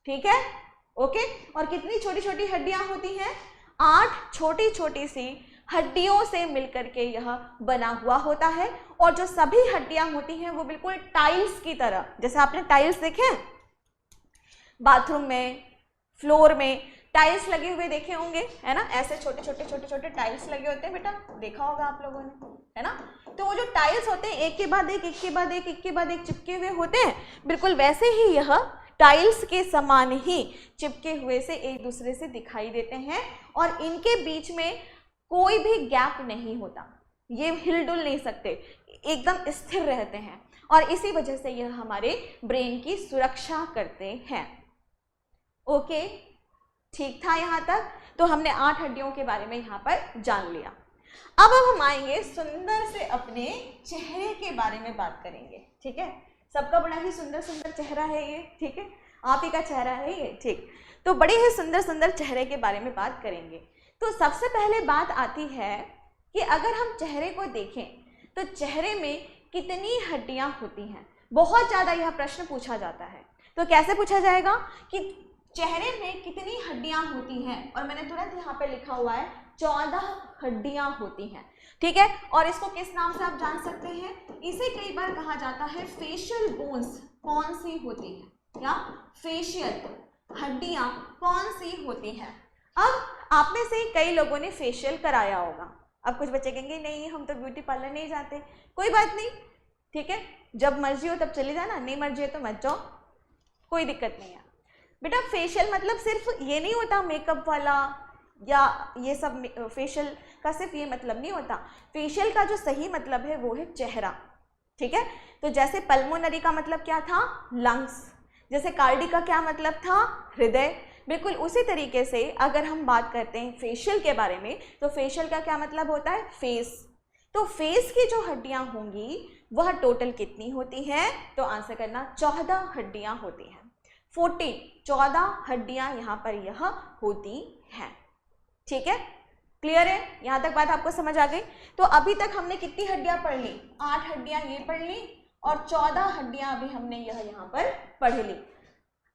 ठीक है, ओके। और कितनी छोटी छोटी हड्डियां होती हैं? 8 छोटी छोटी सी हड्डियों से मिलकर के यह बना हुआ होता है। और जो सभी हड्डियां होती हैं वो बिल्कुल टाइल्स की तरह, जैसे आपने टाइल्स देखे हैं बाथरूम में, फ्लोर में टाइल्स लगे हुए देखे होंगे, है ना, ऐसे छोटे छोटे टाइल्स लगे होते हैं, बेटा देखा होगा आप लोगों ने, है ना। तो वो जो टाइल्स होते हैं एक के बाद एक चिपके हुए होते हैं, बिल्कुल वैसे ही यह टाइल्स के समान ही चिपके हुए से एक दूसरे से दिखाई देते हैं और इनके बीच में कोई भी गैप नहीं होता, ये हिलडुल नहीं सकते, एकदम स्थिर रहते हैं और इसी वजह से यह हमारे ब्रेन की सुरक्षा करते हैं। ओके, ठीक था यहाँ तक? तो हमने 8 हड्डियों के बारे में यहाँ पर जान लिया। अब हम आएंगे सुंदर से अपने चेहरे के बारे में बात करेंगे, ठीक है। सबका बड़ा ही सुंदर सुंदर चेहरा है ये, ठीक है, आप ही का चेहरा है ये, ठीक। तो बड़े ही सुंदर सुंदर चेहरे के बारे में बात करेंगे। तो सबसे पहले बात आती है कि अगर हम चेहरे को देखें तो चेहरे में कितनी हड्डियां होती हैं। बहुत ज़्यादा यह प्रश्न पूछा जाता है। तो कैसे पूछा जाएगा कि चेहरे में कितनी हड्डियां होती हैं, और मैंने तुरंत यहाँ पे लिखा हुआ है 14 हड्डियां होती हैं, ठीक है। और इसको किस नाम से आप जान सकते हैं? इसे कई बार कहा जाता है फेशियल बोन्स कौन सी होती है, या फेशियल हड्डियां कौन सी होती हैं। अब आप में से कई लोगों ने फेशियल कराया होगा। अब कुछ बच्चे कहेंगे नहीं हम तो ब्यूटी पार्लर नहीं जाते, कोई बात नहीं, ठीक है, जब मर्जी हो तब चले जाना, नहीं मर्जी हो तो मत जाओ, कोई दिक्कत नहीं है। बेटा फेशियल मतलब सिर्फ ये नहीं होता मेकअप वाला या ये सब, फेशियल का सिर्फ ये मतलब नहीं होता। फेशियल का जो सही मतलब है वो है चेहरा, ठीक है। तो जैसे पल्मोनरी का मतलब क्या था? लंग्स। जैसे कार्डी का क्या मतलब था? हृदय। बिल्कुल उसी तरीके से अगर हम बात करते हैं फेशियल के बारे में, तो फेशियल का क्या मतलब होता है? फेस। तो फेस की जो हड्डियां होंगी वह टोटल कितनी होती हैं? तो आंसर करना 14 हड्डियां होती हैं। 14 हड्डियां यहाँ पर यह होती हैं, ठीक है, क्लियर है? यहाँ तक बात आपको समझ आ गई? तो अभी तक हमने कितनी हड्डियां पढ़ ली? 8 हड्डियां ये पढ़ ली और 14 हड्डियां अभी हमने यह यहाँ पर पढ़ ली।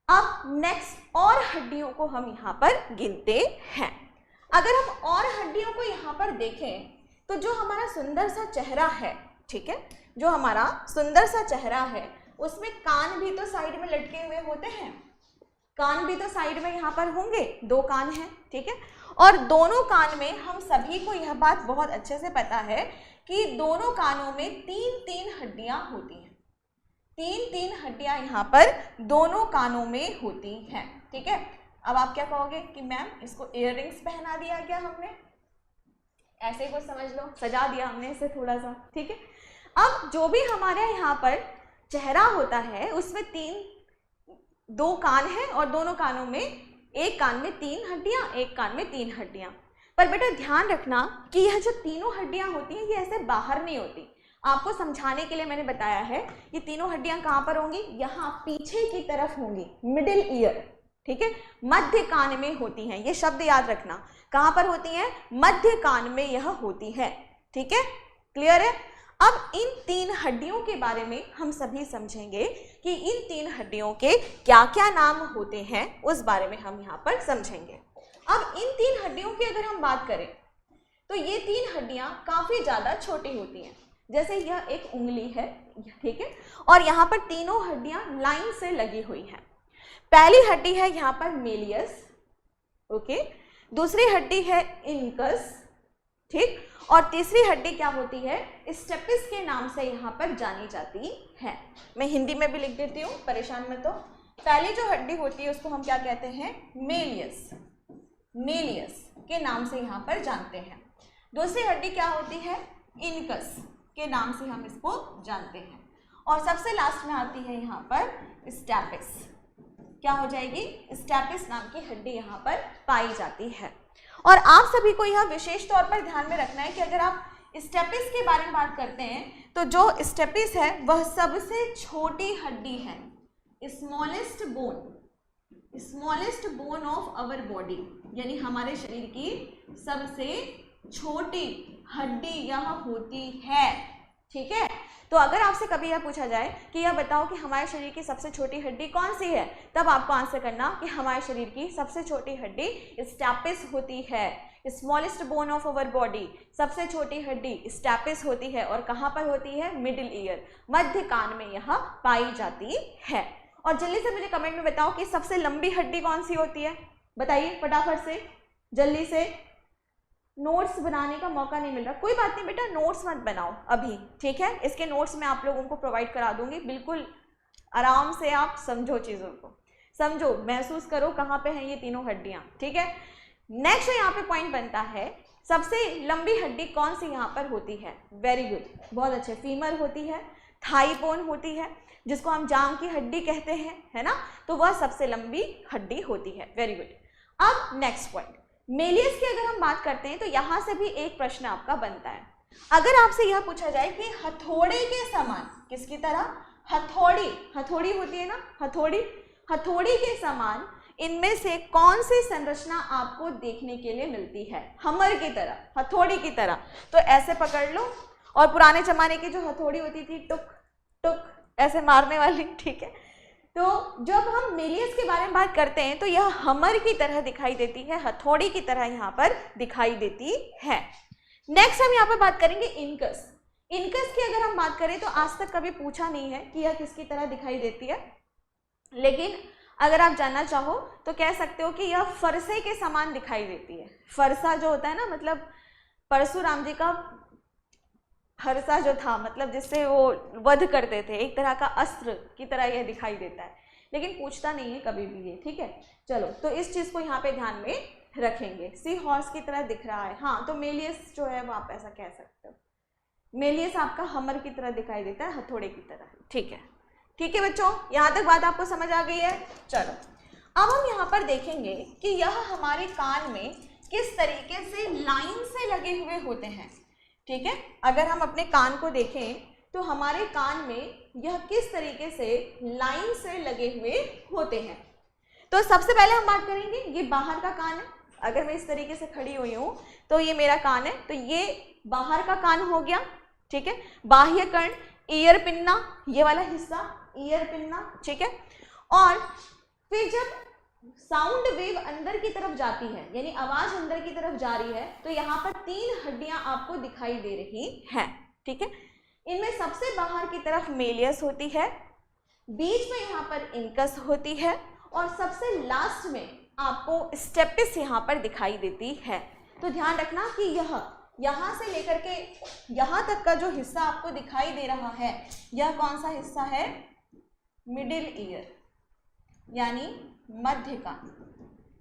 अब नेक्स्ट और हड्डियों को हम यहाँ पर गिनते हैं। अगर हम और हड्डियों को यहाँ पर देखें तो जो हमारा सुंदर सा चेहरा है, ठीक है, जो हमारा सुंदर सा चेहरा है उसमें कान भी तो साइड में लटके हुए होते हैं, कान भी तो साइड में यहाँ पर होंगे, 2 कान हैं, ठीक है। और दोनों कान में हम सभी को यह बात बहुत अच्छे से पता है कि दोनों कानों में 3-3 हड्डियां होती हैं। 3-3 हड्डियां यहाँ पर दोनों कानों में होती हैं, ठीक है। अब आप क्या कहोगे कि मैम इसको इयररिंग्स पहना दिया क्या हमने? ऐसे कुछ समझ लो, सजा दिया हमने इसे थोड़ा सा, ठीक है। अब जो भी हमारे यहाँ पर चेहरा होता है उसमें 2 कान हैं और दोनों कानों में, एक कान में 3 हड्डियां, एक कान में 3 हड्डियां। पर बेटा ध्यान रखना कि यह जो तीनों हड्डियां होती हैं ये ऐसे बाहर नहीं होती। आपको समझाने के लिए मैंने बताया है ये तीनों हड्डियां कहाँ पर होंगी? यहाँ पीछे की तरफ होंगी, मिडिल ईयर, ठीक है, मध्य कान में होती हैं। ये शब्द याद रखना, कहाँ पर होती हैं? मध्य कान में यह होती है, ठीक है, क्लियर है। अब इन 3 हड्डियों के बारे में हम सभी समझेंगे कि इन 3 हड्डियों के क्या क्या नाम होते हैं, उस बारे में हम यहाँ पर समझेंगे। अब इन 3 हड्डियों की अगर हम बात करें तो ये 3 हड्डियां काफी ज्यादा छोटी होती हैं। जैसे यह एक उंगली है, ठीक है, और यहाँ पर तीनों हड्डियां लाइन से लगी हुई हैं। पहली हड्डी है यहाँ पर मेलियस, ओके, दूसरी हड्डी है इनकस, ठीक। और तीसरी हड्डी क्या होती है, स्टेपिस के नाम से यहाँ पर जानी जाती है। मैं हिंदी में भी लिख देती हूँ, परेशान मत हो। पहली जो हड्डी होती है उसको हम क्या कहते हैं, मेलियस, मेलियस के नाम से यहाँ पर जानते हैं। दूसरी हड्डी क्या होती है, इनकस के नाम से हम इसको जानते हैं। और सबसे लास्ट में आती है यहाँ पर स्टेपिस, क्या हो जाएगी, स्टेपिस नाम की हड्डी यहाँ पर पाई जाती है। और आप सभी को यह विशेष तौर पर ध्यान में रखना है कि अगर आप स्टेपिस के बारे में बात करते हैं तो जो स्टेपिस है वह सबसे छोटी हड्डी है, smallest bone of our body, यानी हमारे शरीर की सबसे छोटी हड्डी यह होती है। ठीक है, तो अगर आपसे कभी यह पूछा जाए कि यह बताओ कि हमारे शरीर की सबसे छोटी हड्डी कौन सी है, तब आपको आंसर करना कि हमारे शरीर की सबसे छोटी हड्डी स्टेपिस होती है, smallest bone of our body, सबसे छोटी हड्डी स्टेपिस होती है। और कहाँ पर होती है, मिडिल ईयर, मध्य कान में यह पाई जाती है। और जल्दी से मुझे कमेंट में बताओ कि सबसे लंबी हड्डी कौन सी होती है, बताइए फटाफट से, जल्दी से। नोट्स बनाने का मौका नहीं मिल रहा, कोई बात नहीं बेटा, नोट्स मत बनाओ अभी, ठीक है। इसके नोट्स मैं आप लोगों को प्रोवाइड करा दूंगी, बिल्कुल आराम से आप समझो, चीज़ों को समझो, महसूस करो कहाँ पे हैं ये तीनों हड्डियाँ, ठीक है। नेक्स्ट यहाँ पे पॉइंट बनता है, सबसे लंबी हड्डी कौन सी यहाँ पर होती है, वेरी गुड, बहुत अच्छे, फीमर होती है, थाई बोन होती है, जिसको हम जांग की हड्डी कहते हैं, है ना, तो वह सबसे लंबी हड्डी होती है, वेरी गुड। अब नेक्स्ट पॉइंट, मेलियस की अगर हम बात करते हैं तो यहाँ से भी एक प्रश्न आपका बनता है। अगर आपसे यह पूछा जाए कि हथौड़े के समान, किसकी तरह, हथौड़ी, हथौड़ी होती है ना, हथौड़ी, हथौड़ी के समान इनमें से कौन सी संरचना आपको देखने के लिए मिलती है, हमर की तरह, हथौड़ी की तरह, तो ऐसे पकड़ लो। और पुराने जमाने की जो हथौड़ी होती थी, टुक टुक ऐसे मारने वाली, ठीक है। तो जब हम मेलियस के बारे में बात करते हैं तो यह हमर की तरह दिखाई देती है, हथौड़ी की तरह यहाँ पर दिखाई देती है। नेक्स्ट हम यहाँ पर बात करेंगे इनकस। इनकस की अगर हम बात करें तो आज तक कभी पूछा नहीं है कि यह किसकी तरह दिखाई देती है, लेकिन अगर आप जानना चाहो तो कह सकते हो कि यह फरसे के समान दिखाई देती है। फरसा जो होता है ना, मतलब परशुराम जी का फरसा जो था, मतलब जिससे वो वध करते थे, एक तरह का अस्त्र की तरह यह दिखाई देता है, लेकिन पूछता नहीं है कभी भी ये, ठीक है। चलो, तो इस चीज़ को यहाँ पे ध्यान में रखेंगे। सी हॉर्स की तरह दिख रहा है, हाँ, तो मेलियस जो है वो आप ऐसा कह सकते हो, मेलियस आपका हमर की तरह दिखाई देता है, हथौड़े की तरह, ठीक है। ठीक है बच्चों, यहाँ तक बात आपको समझ आ गई है। चलो, अब हम यहाँ पर देखेंगे कि यह हमारे कान में किस तरीके से लाइन से लगे हुए होते हैं, ठीक है। अगर हम अपने कान को देखें तो हमारे कान में यह किस तरीके से लाइन से लगे हुए होते हैं। तो सबसे पहले हम बात करेंगे, ये बाहर का कान है, अगर मैं इस तरीके से खड़ी हुई हूँ तो ये मेरा कान है, तो ये बाहर का कान हो गया, ठीक है। बाह्य कर्ण, ईयर पिन्ना, ये वाला हिस्सा ईयर पिन्ना, ठीक है। और फिर जब साउंड वेव अंदर की तरफ जाती है, यानी आवाज अंदर की तरफ जा रही है, तो यहाँ पर 3 हड्डियां आपको दिखाई दे रही हैं, ठीक है। इनमें सबसे बाहर की तरफ मेलियस होती है, बीच में यहाँ पर इनकस होती है, और सबसे लास्ट में आपको स्टेपिस यहाँ पर दिखाई देती है। तो ध्यान रखना कि यह यहाँ से लेकर के यहाँ तक का जो हिस्सा आपको दिखाई दे रहा है, यह कौन सा हिस्सा है, मिडिल ईयर, यानी मध्य कान।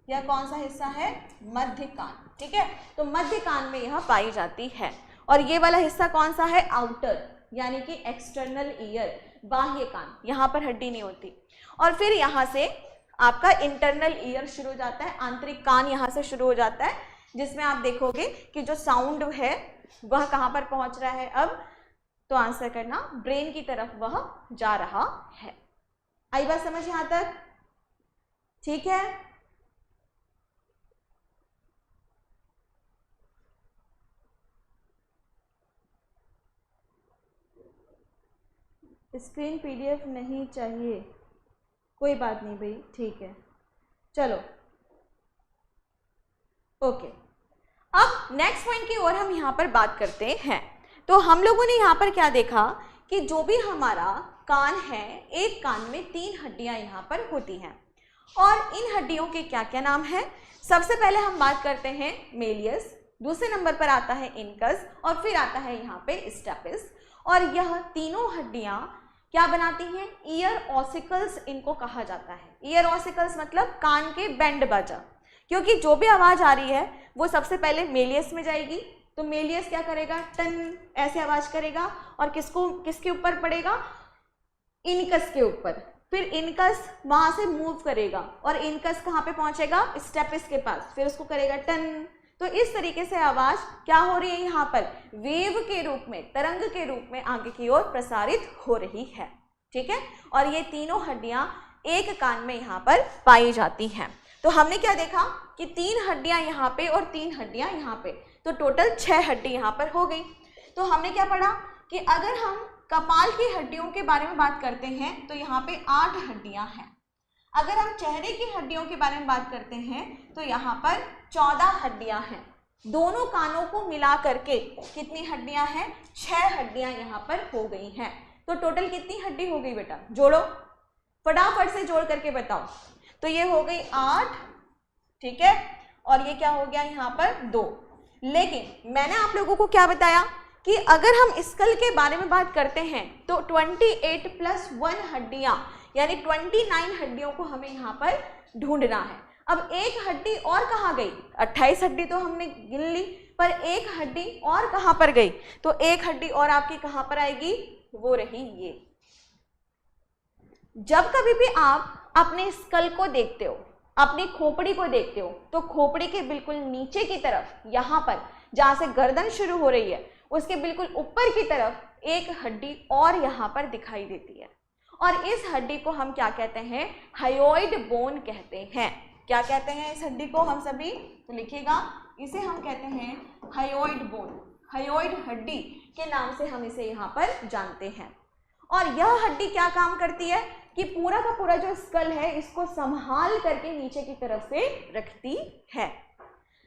यह कौन सा हिस्सा है, मध्य कान, ठीक है। तो मध्य कान में यह पाई जाती है। और ये वाला हिस्सा कौन सा है, आउटर, यानी कि एक्सटर्नल ईयर, बाह्य कान, यहाँ पर हड्डी नहीं होती। और फिर यहाँ से आपका इंटरनल ईयर शुरू हो जाता है, आंतरिक कान यहाँ से शुरू हो जाता है, जिसमें आप देखोगे कि जो साउंड है वह कहाँ पर पहुँच रहा है अब, तो आंसर करना, ब्रेन की तरफ वह जा रहा है। आई बात समझ यहाँ तक, ठीक है। स्क्रीन पीडीएफ नहीं चाहिए, कोई बात नहीं भाई, ठीक है, चलो ओके। अब नेक्स्ट पॉइंट की ओर हम यहाँ पर बात करते हैं। तो हम लोगों ने यहाँ पर क्या देखा कि जो भी हमारा कान है, एक कान में 3 हड्डियाँ यहाँ पर होती हैं, और इन हड्डियों के क्या क्या नाम हैं। सबसे पहले हम बात करते हैं मेलियस, दूसरे नंबर पर आता है इनकस और फिर आता है यहाँ पे स्टेपिस। और यह तीनों हड्डियां क्या बनाती हैं? ईयर ऑसिकल्स इनको कहा जाता है। ईयर ऑसिकल्स मतलब कान के बैंड बाजा, क्योंकि जो भी आवाज आ रही है वो सबसे पहले मेलियस में जाएगी, तो मेलियस क्या करेगा? टन ऐसे आवाज करेगा और किसके ऊपर पड़ेगा? इनकस के ऊपर। फिर इनकस वहां से मूव करेगा और इनकस कहाँ पे पहुंचेगा? स्टेपिस के पास, फिर उसको करेगा टन। तो इस तरीके से आवाज क्या हो रही है? यहाँ पर वेव के रूप में, तरंग के रूप में आगे की ओर प्रसारित हो रही है। ठीक है, और ये तीनों हड्डियां एक कान में यहाँ पर पाई जाती हैं। तो हमने क्या देखा कि 3 हड्डियां यहाँ पे और 3 हड्डियां यहाँ पे, तो टोटल 6 हड्डी यहाँ पर हो गई। तो हमने क्या पढ़ा कि अगर हम कपाल की हड्डियों के बारे में बात करते हैं तो यहाँ पे 8 हड्डियां हैं। अगर हम चेहरे की हड्डियों के बारे में बात करते हैं तो यहाँ पर 14 हड्डियां हैं। दोनों कानों को मिला करके कितनी हड्डियां हैं? 6 हड्डियां यहाँ पर हो गई हैं। तो टोटल कितनी हड्डी हो गई बेटा? जोड़ो, फटाफट से जोड़ करके बताओ। तो ये हो गई 8, ठीक है, और ये क्या हो गया यहाँ पर? 2। लेकिन मैंने आप लोगों को क्या बताया कि अगर हम स्कल के बारे में बात करते हैं तो 28 + 1 हड्डियां यानी 29 हड्डियों को हमें यहाँ पर ढूंढना है। अब एक हड्डी और कहाँ गई? 28 हड्डी तो हमने गिन ली, पर एक हड्डी और कहाँ पर गई? तो एक हड्डी और आपकी कहाँ पर आएगी? वो रही ये। जब कभी भी आप अपने स्कल को देखते हो, अपनी खोपड़ी को देखते हो, तो खोपड़ी के बिल्कुल नीचे की तरफ, यहाँ पर जहाँ से गर्दन शुरू हो रही है, उसके बिल्कुल ऊपर की तरफ एक हड्डी और यहाँ पर दिखाई देती है, और इस हड्डी को हम क्या कहते हैं? हायोइड बोन कहते हैं। क्या कहते हैं इस हड्डी को हम सभी? तो लिखिएगा, इसे हम कहते हैं हायोइड बोन। हायोइड हड्डी के नाम से हम इसे यहाँ पर जानते हैं। और यह हड्डी क्या काम करती है कि पूरा का पूरा जो स्कल है इसको संभाल करके नीचे की तरफ से रखती है।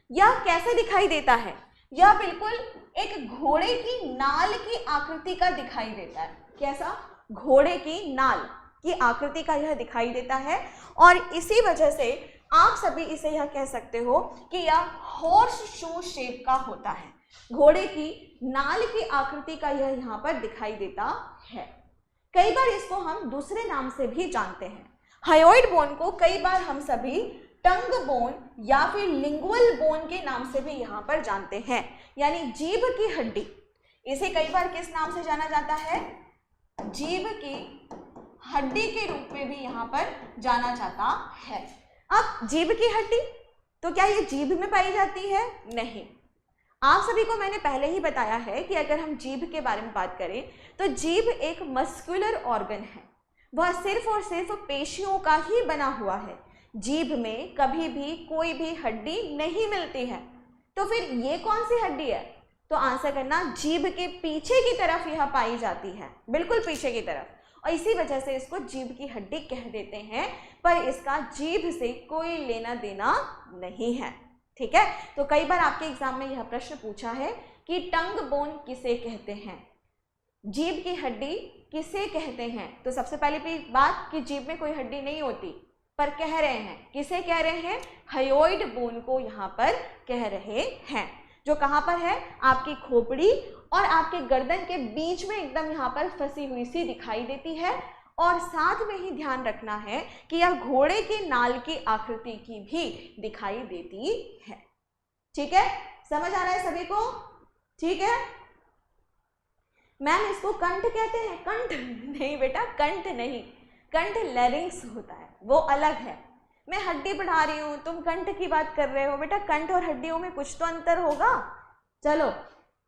यह कैसे दिखाई देता है? यह बिल्कुल एक घोड़े की नाल की आकृति का दिखाई देता है। कैसा? घोड़े की नाल की आकृति का यह दिखाई देता है, और इसी वजह से आप सभी इसे यह कह सकते हो कि यह हॉर्स शू शेप का होता है। घोड़े की नाल की आकृति का यह यहाँ पर दिखाई देता है। कई बार इसको हम दूसरे नाम से भी जानते हैं। हायोइड बोन को कई बार हम सभी टंग बोन या फिर लिंगुअल बोन के नाम से भी यहाँ पर जानते हैं, यानी जीभ की हड्डी। इसे कई बार किस नाम से जाना जाता है? जीभ की हड्डी के रूप में भी यहाँ पर जाना जाता है। अब जीभ की हड्डी, तो क्या ये जीभ में पाई जाती है? नहीं। आप सभी को मैंने पहले ही बताया है कि अगर हम जीभ के बारे में बात करें तो जीभ एक मस्कुलर ऑर्गन है। वह सिर्फ और सिर्फ पेशियों का ही बना हुआ है। जीभ में कभी भी कोई भी हड्डी नहीं मिलती है। तो फिर ये कौन सी हड्डी है? तो आंसर करना, जीभ के पीछे की तरफ यह पाई जाती है, बिल्कुल पीछे की तरफ, और इसी वजह से इसको जीभ की हड्डी कह देते हैं, पर इसका जीभ से कोई लेना देना नहीं है। ठीक है, तो कई बार आपके एग्जाम में यह प्रश्न पूछा है कि टंग बोन किसे कहते हैं, जीभ की हड्डी किसे कहते हैं? तो सबसे पहले बात कि जीभ में कोई हड्डी नहीं होती, पर कह रहे हैं किसे कह रहे हैं? हायोइड बोन को यहाँ पर कह रहे हैं, जो कहाँ पर है? आपकी खोपड़ी और आपके गर्दन के बीच में एकदम यहाँ पर फंसी हुई सी दिखाई देती है। और साथ में ही ध्यान रखना है कि यह घोड़े की नाल की आकृति की भी दिखाई देती है। ठीक है, समझ आ रहा है सभी को? ठीक है, मैम इसको कंठ कहते हैं? कंठ नहीं बेटा, कंठ नहीं, कंठ लैरिंक्स होता है, वो अलग है। मैं हड्डी पढ़ा रही हूँ, तुम कंठ की बात कर रहे हो। बेटा कंठ और हड्डियों में कुछ तो अंतर होगा। चलो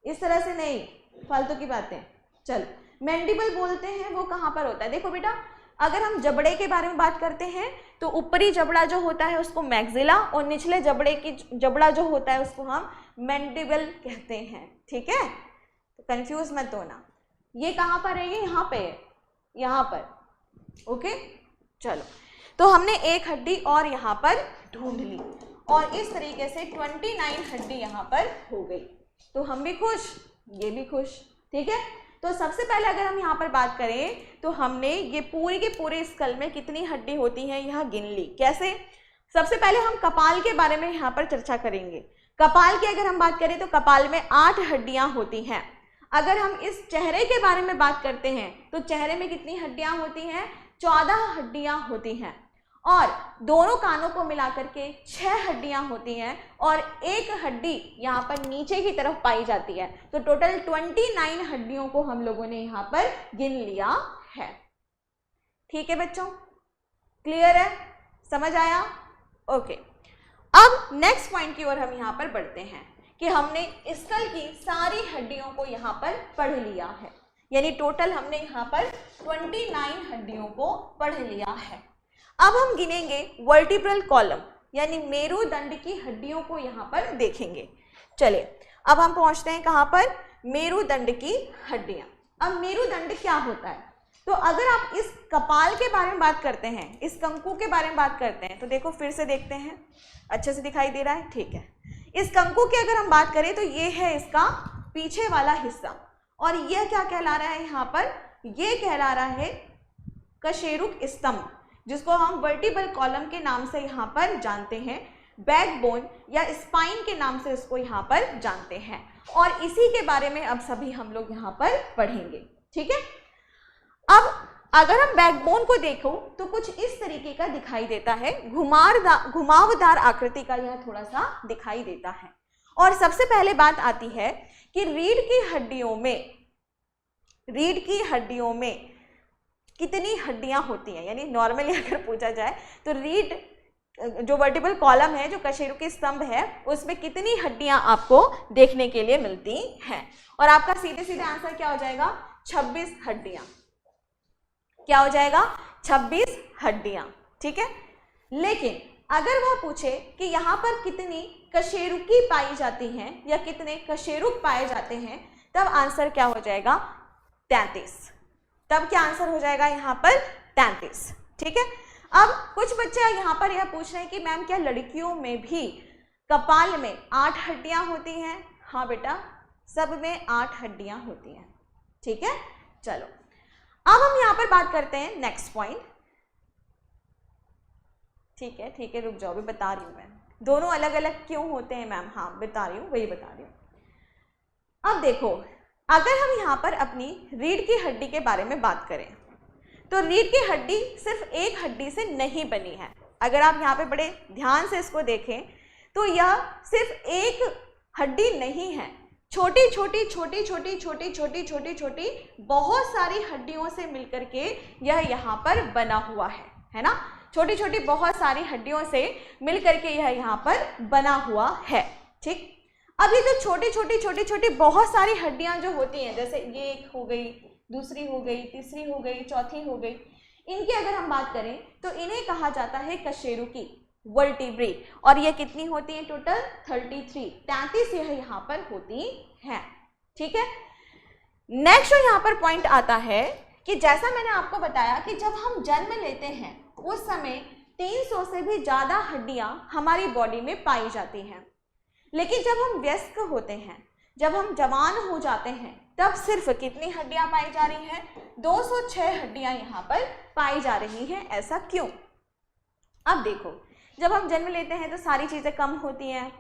इस तरह से नहीं, फालतू की बातें। चलो, मैंडिबल बोलते हैं, वो कहाँ पर होता है? देखो बेटा, अगर हम जबड़े के बारे में बात करते हैं तो ऊपरी जबड़ा जो होता है उसको मैक्सिला, और निचले जबड़ा जो होता है उसको हम मैंडिबल कहते हैं। ठीक है, तो कंफ्यूज मत होना। ये कहाँ पर है? ये यहाँ पे है, यहाँ पर। ओके, चलो, तो हमने एक हड्डी और यहाँ पर ढूंढ ली, और इस तरीके से 29 हड्डी यहाँ पर हो गई। तो हम भी खुश, ये भी खुश। ठीक है, तो सबसे पहले अगर हम यहाँ पर बात करें तो हमने ये पूरी के पूरे स्कल में कितनी हड्डी होती हैं यह गिन ली। कैसे? सबसे पहले हम कपाल के बारे में यहाँ पर चर्चा करेंगे। कपाल की अगर हम बात करें तो कपाल में 8 हड्डियां होती हैं। अगर हम इस चेहरे के बारे में बात करते हैं तो चेहरे में कितनी हड्डियां होती हैं? 14 हड्डियां होती हैं। और दोनों कानों को मिलाकर के 6 हड्डियां होती हैं और एक हड्डी यहाँ पर नीचे की तरफ पाई जाती है। तो टोटल 29 हड्डियों को हम लोगों ने यहाँ पर गिन लिया है। ठीक है बच्चों, क्लियर है, समझ आया? ओके, अब नेक्स्ट पॉइंट की ओर हम यहाँ पर बढ़ते हैं कि हमने स्कल की सारी हड्डियों को यहाँ पर पढ़ लिया है, यानी टोटल हमने यहाँ पर 29 हड्डियों को पढ़ लिया है। अब हम गिनेंगे वर्टिब्रल कॉलम यानी मेरुदंड की हड्डियों को यहाँ पर देखेंगे। चलिए अब हम पहुँचते हैं कहाँ पर? मेरुदंड की हड्डियाँ। अब मेरुदंड क्या होता है? तो अगर आप इस कपाल के बारे में बात करते हैं, इस कंकु के बारे में बात करते हैं, तो देखो फिर से देखते हैं, अच्छे से दिखाई दे रहा है? ठीक है। इस कंकु की अगर हम बात करें तो ये है इसका पीछे वाला हिस्सा, और यह क्या कहला रहा है यहाँ पर? ये कहला रहा है कशेरुक स्तंभ, जिसको हम वर्टिब्रल कॉलम के नाम से यहाँ पर जानते हैं, बैकबोन या स्पाइन के नाम से इसको यहाँ पर जानते हैं, और इसी के बारे में अब सभी हम लोग यहाँ पर पढ़ेंगे। ठीक है, अब अगर हम बैकबोन को देखो तो कुछ इस तरीके का दिखाई देता है, घुमावदार आकृति का यह थोड़ा सा दिखाई देता है। और सबसे पहले बात आती है कि रीढ़ की हड्डियों में कितनी हड्डियां होती हैं, यानी नॉर्मली अगर पूछा जाए तो रीढ़ जो वर्टिब्रल कॉलम है, जो कशेरुकी स्तंभ है, उसमें कितनी हड्डियां आपको देखने के लिए मिलती हैं? और आपका सीधे सीधे आंसर क्या हो जाएगा? 26 हड्डियां। क्या हो जाएगा? 26 हड्डियां। ठीक है, लेकिन अगर वह पूछे कि यहाँ पर कितनी कशेरुकी पाई जाती हैं या कितने कशेरुक पाए जाते हैं, तब आंसर क्या हो जाएगा? 33। तब क्या आंसर हो जाएगा यहाँ पर? 33। ठीक है, अब कुछ बच्चे यहाँ पर यह पूछ रहे हैं कि मैम क्या लड़कियों में भी कपाल में 8 हड्डियां होती हैं? हाँ बेटा, सब में 8 हड्डियां होती हैं। ठीक है, चलो अब हम यहाँ पर बात करते हैं नेक्स्ट पॉइंट। ठीक है, रुक जाओ, भी बता रही हूँ मैं, दोनों अलग अलग क्यों होते हैं मैम? हाँ बता रही हूँ, वही बता रही हूँ। अब देखो, अगर हम यहाँ पर अपनी रीढ़ की हड्डी के बारे में बात करें तो रीढ़ की हड्डी सिर्फ एक हड्डी से नहीं बनी है। अगर आप यहाँ पे बड़े ध्यान से इसको देखें तो यह सिर्फ एक हड्डी नहीं है, छोटी छोटी बहुत सारी हड्डियों से मिलकर के यह यहाँ पर बना हुआ है ना? छोटी छोटी बहुत सारी हड्डियों से मिलकर के यह यहाँ पर बना हुआ है। ठीक, अब ये जो छोटी छोटी बहुत सारी हड्डियां जो होती हैं, जैसे ये एक हो गई, दूसरी हो गई, तीसरी हो गई, चौथी हो गई, इनकी अगर हम बात करें तो इन्हें कहा जाता है कशेरुकी, वर्टिब्रे। और ये कितनी होती है? टोटल 33 यह यहाँ पर होती हैं। ठीक है, नेक्स्ट यहाँ पर पॉइंट आता है कि जैसा मैंने आपको बताया कि जब हम जन्म लेते हैं उस समय 300 से भी ज़्यादा हड्डियाँ हमारी बॉडी में पाई जाती हैं, लेकिन जब हम वयस्क होते हैं, जब हम जवान हो जाते हैं, तब सिर्फ कितनी हड्डियां पाई जा रही हैं? 206 हड्डियां यहाँ पर पाई जा रही हैं। ऐसा क्यों? अब देखो, जब हम जन्म लेते हैं तो सारी चीज़ें कम होती हैं,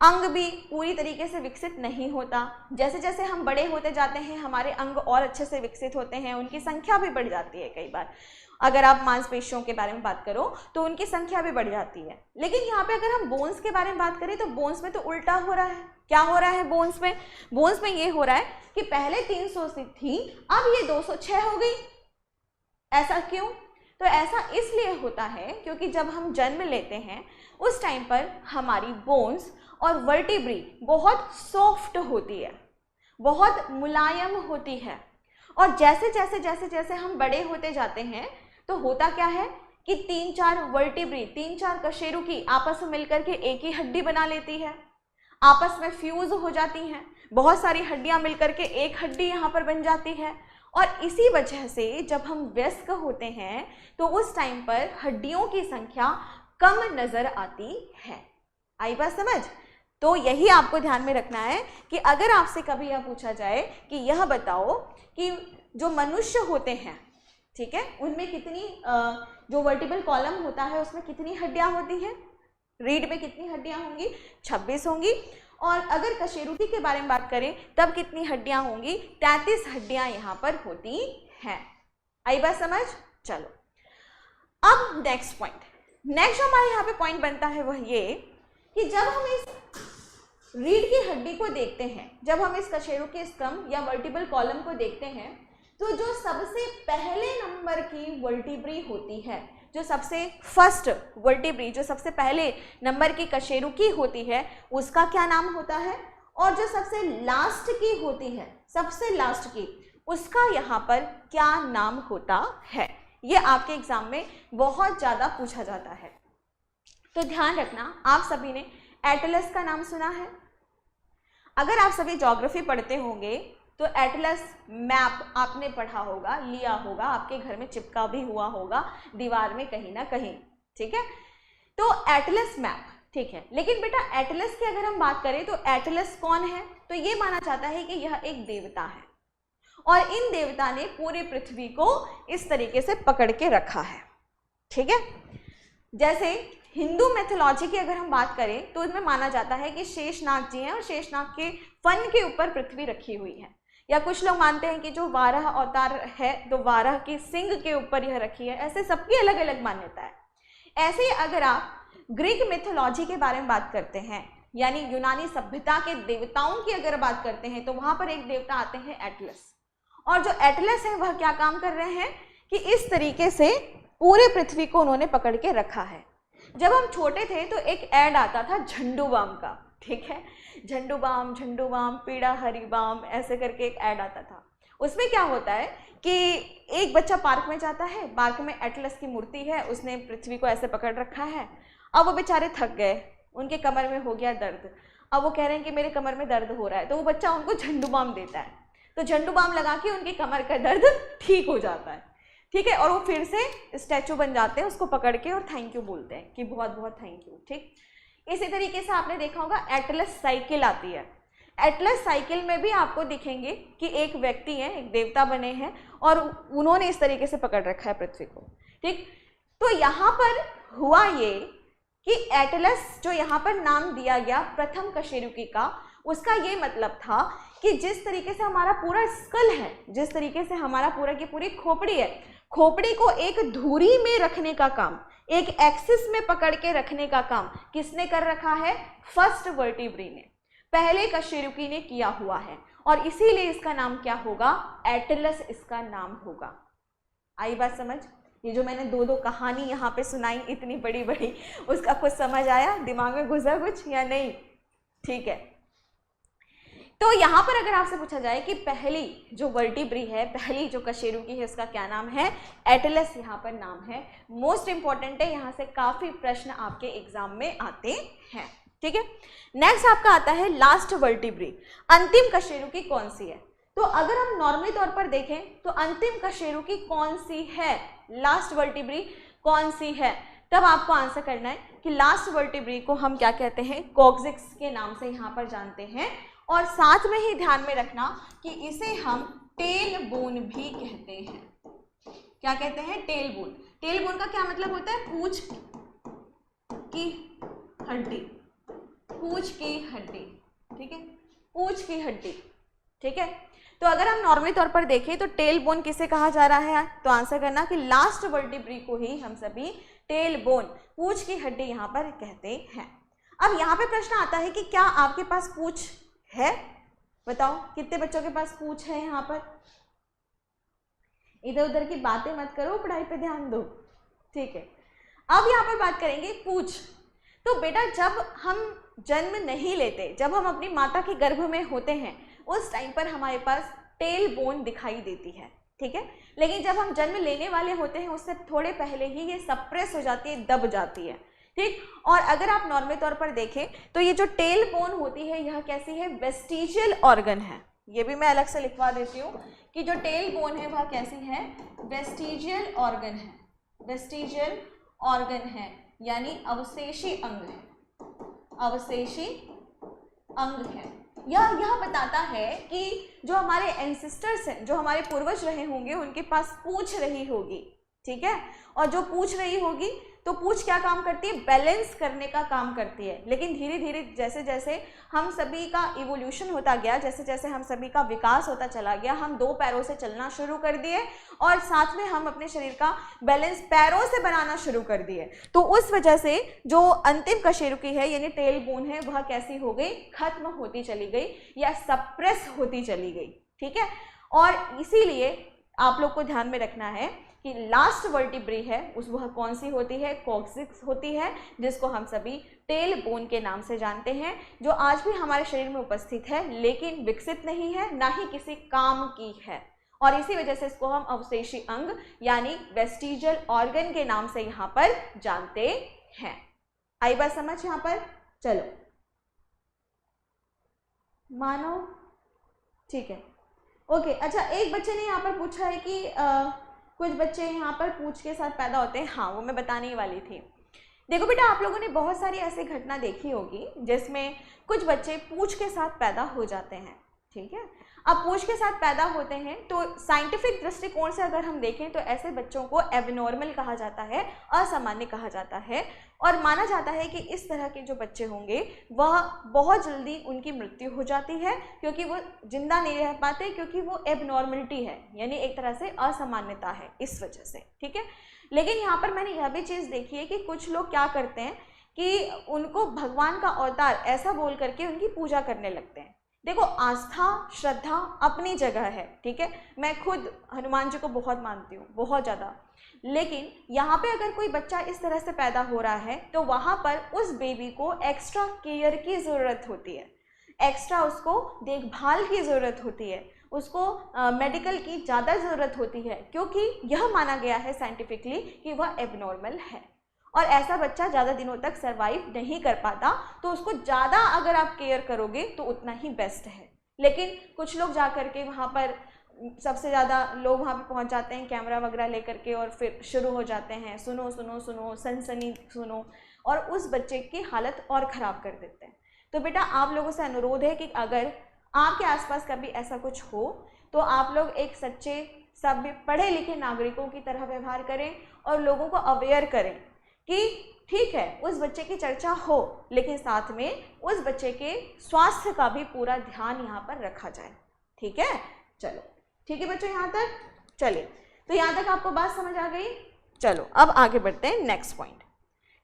अंग भी पूरी तरीके से विकसित नहीं होता। जैसे जैसे हम बड़े होते जाते हैं हमारे अंग और अच्छे से विकसित होते हैं, उनकी संख्या भी बढ़ जाती है। कई बार अगर आप मांसपेशियों के बारे में बात करो तो उनकी संख्या भी बढ़ जाती है। लेकिन यहाँ पे अगर हम बोन्स के बारे में बात करें तो बोन्स में तो उल्टा हो रहा है। क्या हो रहा है बोन्स में? बोन्स में ये हो रहा है कि पहले 300 से थी, अब ये 206 हो गई। ऐसा क्यों? तो ऐसा इसलिए होता है क्योंकि जब हम जन्म लेते हैं उस टाइम पर हमारी बोन्स और वर्टिब्री बहुत सॉफ्ट होती है, बहुत मुलायम होती है। और जैसे जैसे हम बड़े होते जाते हैं तो होता क्या है कि 3-4 वर्टिब्री, 3-4 कशेरुकी आपस में मिलकर के एक ही हड्डी बना लेती है, आपस में फ्यूज हो जाती हैं, बहुत सारी हड्डियां मिलकर के एक हड्डी यहाँ पर बन जाती है। और इसी वजह से जब हम वयस्क होते हैं तो उस टाइम पर हड्डियों की संख्या कम नजर आती है। आई बात समझ? तो यही आपको ध्यान में रखना है कि अगर आपसे कभी यह पूछा जाए कि यह बताओ कि जो मनुष्य होते हैं, ठीक है, उनमें कितनी जो वर्टिब्रल कॉलम होता है उसमें कितनी हड्डियां होती हैं? रीढ़ में कितनी हड्डियां होंगी? 26 होंगी। और अगर कशेरुकी के बारे में बात करें तब कितनी हड्डियां होंगी? 33 हड्डियां यहाँ पर होती हैं। आई बात समझ? चलो अब नेक्स्ट पॉइंट, नेक्स्ट हमारे यहाँ पे पॉइंट बनता है वह ये कि जब हम इस रीढ़ की हड्डी को देखते हैं, जब हम इस कशेरुकी स्तंभ या वर्टिब्रल कॉलम को देखते हैं, तो जो सबसे पहले नंबर की वर्टिब्री होती है, जो सबसे फर्स्ट वर्टिब्री, जो सबसे पहले नंबर की कशेरुकी होती है, उसका क्या नाम होता है? और जो सबसे लास्ट की होती है, सबसे लास्ट की, उसका यहाँ पर क्या नाम होता है? ये आपके एग्जाम में बहुत ज़्यादा पूछा जाता है। तो ध्यान रखना, आप सभी ने एटलस का नाम सुना है? अगर आप सभी ज्योग्राफी पढ़ते होंगे तो एटलस मैप आपने पढ़ा होगा, लिया होगा, आपके घर में चिपका भी हुआ होगा दीवार में कहीं ना कहीं, ठीक है? तो एटलस मैप, ठीक है। लेकिन बेटा एटलस की अगर हम बात करें तो एटलस कौन है? तो ये माना जाता है कि यह एक देवता है और इन देवता ने पूरी पृथ्वी को इस तरीके से पकड़ के रखा है, ठीक है? जैसे हिंदू मैथोलॉजी की अगर हम बात करें तो इसमें माना जाता है कि शेषनाग जी हैं और शेषनाग के फन के ऊपर पृथ्वी रखी हुई है, या कुछ लोग मानते हैं कि जो वाराह अवतार है तो वाराह की सिंग के ऊपर यह रखी है। ऐसे सबकी अलग अलग मान्यता है। ऐसे ही अगर आप ग्रीक मिथोलॉजी के बारे में बात करते हैं, यानी यूनानी सभ्यता के देवताओं की अगर बात करते हैं, तो वहां पर एक देवता आते हैं एटलस, और जो एटलस है वह क्या काम कर रहे हैं कि इस तरीके से पूरे पृथ्वी को उन्होंने पकड़ के रखा है। जब हम छोटे थे तो एक ऐड आता था झंडू बाम का, ठीक है? झंडू बाम पीड़ा हरी बाम, ऐसे करके एक ऐड आता था। उसमें क्या होता है कि एक बच्चा पार्क में जाता है, पार्क में एटलस की मूर्ति है, उसने पृथ्वी को ऐसे पकड़ रखा है। अब वो बेचारे थक गए, उनके कमर में हो गया दर्द, अब वो कह रहे हैं कि मेरे कमर में दर्द हो रहा है, तो वो बच्चा उनको झंडू बाम देता है, तो झंडू बाम लगा के उनकी कमर का दर्द ठीक हो जाता है, ठीक है? और वो फिर से स्टैचू बन जाते हैं, उसको पकड़ के और थैंक यू बोलते हैं कि बहुत बहुत थैंक यू, ठीक? इसी तरीके से आपने देखा होगा एटलस साइकिल आती है। एटलस साइकिल में भी आपको दिखेंगे कि एक व्यक्ति है, एक देवता बने हैं और उन्होंने इस तरीके से पकड़ रखा है पृथ्वी को, ठीक? तो यहाँ पर हुआ ये कि एटलस जो यहाँ पर नाम दिया गया प्रथम कशेरुकी का, उसका ये मतलब था कि जिस तरीके से हमारा पूरा स्कल है, जिस तरीके से हमारा पूरा की पूरी खोपड़ी है, खोपड़ी को एक धुरी में रखने का काम, एक एक्सिस में पकड़ के रखने का काम किसने कर रखा है? फर्स्ट वर्टिब्री ने, पहले कशेरुकी ने किया हुआ है, और इसीलिए इसका नाम क्या होगा? एटलस इसका नाम होगा। आई बात समझ? ये जो मैंने दो कहानी यहाँ पे सुनाई इतनी बड़ी बड़ी, उसका कुछ समझ आया? दिमाग में घुसा कुछ या नहीं? ठीक है। तो यहाँ पर अगर आपसे पूछा जाए कि पहली जो वर्टिब्री है, पहली जो कशेरुकी है, उसका क्या नाम है? एटलस यहाँ पर नाम है। मोस्ट इंपॉर्टेंट है, यहाँ से काफी प्रश्न आपके एग्जाम में आते हैं, ठीक है? नेक्स्ट आपका आता है लास्ट वर्टिब्री। अंतिम कशेरुकी कौन सी है? तो अगर हम नॉर्मली तौर पर देखें तो अंतिम कशेरुकी कौन सी है, लास्ट वर्टिब्री कौन सी है, तब आपको आंसर करना है कि लास्ट वर्टिब्री को हम क्या कहते हैं? कॉक्सिक्स के नाम से यहाँ पर जानते हैं। और साथ में ही ध्यान में रखना कि इसे हम टेल बोन भी कहते हैं। क्या कहते हैं? Tail bone. टेल बोन का क्या मतलब होता है? पूंछ की हड्डी, पूंछ की हड्डी, ठीक है? पूंछ की हड्डी, ठीक है? तो अगर हम नॉर्मली तौर पर देखें तो टेल बोन किसे कहा जा रहा है, तो आंसर करना कि लास्ट वर्टिब्री को ही हम सभी टेल बोन, पूंछ की हड्डी यहाँ पर कहते हैं। अब यहाँ पे प्रश्न आता है कि क्या आपके पास पूंछ है? बताओ कितने बच्चों के पास पूंछ है? यहाँ पर इधर उधर की बातें मत करो, पढ़ाई पे ध्यान दो, ठीक है? अब यहाँ पर बात करेंगे पूंछ। तो बेटा जब हम जन्म नहीं लेते, जब हम अपनी माता के गर्भ में होते हैं, उस टाइम पर हमारे पास टेल बोन दिखाई देती है, ठीक है? लेकिन जब हम जन्म लेने वाले होते हैं उससे थोड़े पहले ही ये सप्रेस हो जाती है, दब जाती है, ठीक? और अगर आप नॉर्मल तौर पर देखें तो ये जो टेल बोन होती है यह कैसी है? वेस्टिजियल ऑर्गन है। ये भी मैं अलग से लिखवा देती हूँ कि जो टेल बोन है वह कैसी है? वेस्टिजियल ऑर्गन है। वेस्टिजियल ऑर्गन है यानी अवशेषी अंग है, अवशेषी अंग है। यह बताता है कि जो हमारे एंसेस्टर्स हैं, जो हमारे पूर्वज रहे होंगे, उनके पास पूंछ रही होगी, ठीक है? और जो पूंछ रही होगी तो पूंछ क्या काम करती है, बैलेंस करने का काम करती है। लेकिन धीरे धीरे जैसे जैसे हम सभी का इवोल्यूशन होता गया, जैसे जैसे हम सभी का विकास होता चला गया, हम 2 पैरों से चलना शुरू कर दिए और साथ में हम अपने शरीर का बैलेंस पैरों से बनाना शुरू कर दिए। तो उस वजह से जो अंतिम कशेरुकी है यानी टेल बोन है, वह कैसी हो गई, खत्म होती चली गई या सप्रेस होती चली गई। ठीक है, और इसीलिए आप लोग को ध्यान में रखना है कि लास्ट वर्टिब्री है उस वह कौन सी होती है, कॉक्सिक्स होती है, जिसको हम सभी टेल बोन के नाम से जानते हैं, जो आज भी हमारे शरीर में उपस्थित है लेकिन विकसित नहीं है, ना ही किसी काम की है। और इसी वजह से इसको हम अवशेषी अंग यानी वेस्टिजियल ऑर्गन के नाम से यहाँ पर जानते हैं। आई बात समझ यहाँ पर? चलो मानो ठीक है, ओके। अच्छा, एक बच्चे ने यहाँ पर पूछा है कि कुछ बच्चे यहाँ पर पूंछ के साथ पैदा होते हैं। हाँ, वो मैं बताने ही वाली थी। देखो बेटा, आप लोगों ने बहुत सारी ऐसी घटना देखी होगी जिसमें कुछ बच्चे पूंछ के साथ पैदा हो जाते हैं। ठीक है, अब पूंछ के साथ पैदा होते हैं तो साइंटिफिक दृष्टिकोण से अगर हम देखें तो ऐसे बच्चों को एबनॉर्मल कहा जाता है, असामान्य कहा जाता है, और माना जाता है कि इस तरह के जो बच्चे होंगे वह बहुत जल्दी उनकी मृत्यु हो जाती है, क्योंकि वो जिंदा नहीं रह पाते, क्योंकि वो एबनॉर्मलिटी है यानी एक तरह से असामान्यता है, इस वजह से। ठीक है, लेकिन यहाँ पर मैंने यह भी चीज़ देखी है कि कुछ लोग क्या करते हैं कि उनको भगवान का अवतार ऐसा बोल करके उनकी पूजा करने लगते हैं। देखो, आस्था श्रद्धा अपनी जगह है, ठीक है, मैं खुद हनुमान जी को बहुत मानती हूँ, बहुत ज़्यादा, लेकिन यहाँ पे अगर कोई बच्चा इस तरह से पैदा हो रहा है तो वहाँ पर उस बेबी को एक्स्ट्रा केयर की ज़रूरत होती है, एक्स्ट्रा उसको देखभाल की ज़रूरत होती है, उसको मेडिकल की ज़्यादा ज़रूरत होती है, क्योंकि यह माना गया है साइंटिफिकली कि वह एबनॉर्मल है और ऐसा बच्चा ज़्यादा दिनों तक सरवाइव नहीं कर पाता। तो उसको ज़्यादा अगर आप केयर करोगे तो उतना ही बेस्ट है। लेकिन कुछ लोग जा कर के वहाँ पर, सबसे ज़्यादा लोग वहाँ पे पहुँच जाते हैं कैमरा वगैरह लेकर के और फिर शुरू हो जाते हैं सुनो सुनो सुनो सनसनी सुनो, और उस बच्चे की हालत और ख़राब कर देते हैं। तो बेटा, आप लोगों से अनुरोध है कि अगर आपके आसपास कभी ऐसा कुछ हो तो आप लोग एक सच्चे सभ्य पढ़े लिखे नागरिकों की तरह व्यवहार करें और लोगों को अवेयर करें कि ठीक है, उस बच्चे की चर्चा हो लेकिन साथ में उस बच्चे के स्वास्थ्य का भी पूरा ध्यान यहाँ पर रखा जाए। ठीक है, चलो ठीक है बच्चों, यहाँ तक चलिए। तो यहाँ तक आपको बात समझ आ गई? चलो अब आगे बढ़ते हैं नेक्स्ट पॉइंट।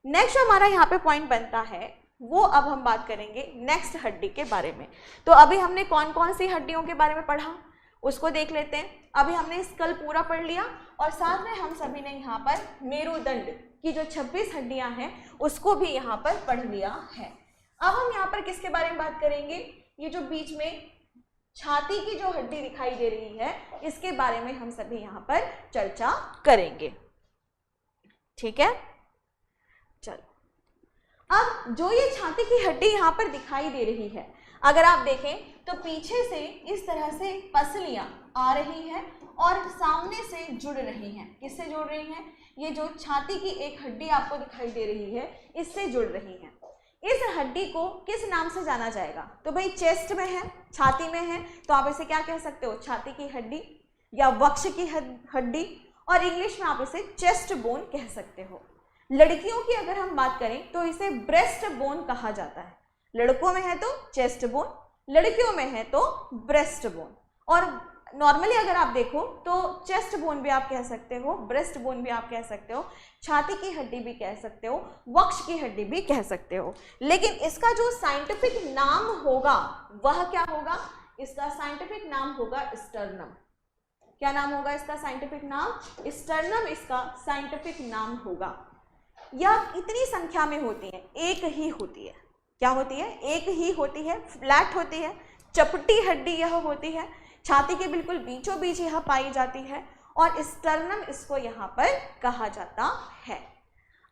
नेक्स्ट हमारा यहाँ पे पॉइंट बनता है वो, अब हम बात करेंगे नेक्स्ट हड्डी के बारे में। तो अभी हमने कौन कौन सी हड्डियों के बारे में पढ़ा उसको देख लेते हैं। अभी हमने स्कल पूरा पढ़ लिया और साथ में हम सभी ने यहाँ पर मेरुदंड की जो 26 हड्डियां हैं उसको भी यहाँ पर पढ़ लिया है। अब हम यहाँ पर किसके बारे में बात करेंगे? ये जो बीच में छाती की जो हड्डी दिखाई दे रही है इसके बारे में हम सभी यहाँ पर चर्चा करेंगे। ठीक है, चलो अब जो ये छाती की हड्डी यहाँ पर दिखाई दे रही है, अगर आप देखें तो पीछे से इस तरह से पसलियां आ रही हैं और सामने से जुड़ रही हैं। किससे जुड़ रही हैं? ये जो छाती की एक हड्डी आपको दिखाई दे रही है इससे जुड़ रही है। इस हड्डी को किस नाम से जाना जाएगा? तो भाई चेस्ट में है, छाती में है, तो आप इसे क्या कह सकते हो? छाती की हड्डी या वक्ष की हड्डी, और इंग्लिश में आप इसे चेस्ट बोन कह सकते हो। लड़कियों की अगर हम बात करें तो इसे ब्रेस्ट बोन कहा जाता है। लड़कों में है तो चेस्ट बोन, लड़कियों में है तो ब्रेस्ट बोन। और नॉर्मली अगर आप देखो तो चेस्ट बोन भी आप कह सकते हो, ब्रेस्ट बोन भी आप कह सकते हो, छाती की हड्डी भी कह सकते हो, वक्ष की हड्डी भी कह सकते हो। लेकिन इसका जो साइंटिफिक नाम होगा वह क्या होगा? इसका साइंटिफिक नाम होगा स्टर्नम। क्या नाम होगा इसका साइंटिफिक नाम? स्टर्नम इसका साइंटिफिक नाम होगा। यह इतनी संख्या में होती है, एक ही होती है। क्या होती है? एक ही होती है, फ्लैट होती है, चपटी हड्डी यह होती है, छाती के बिल्कुल बीचों बीच यह पाई जाती है और स्टर्नम इसको यहाँ पर कहा जाता है।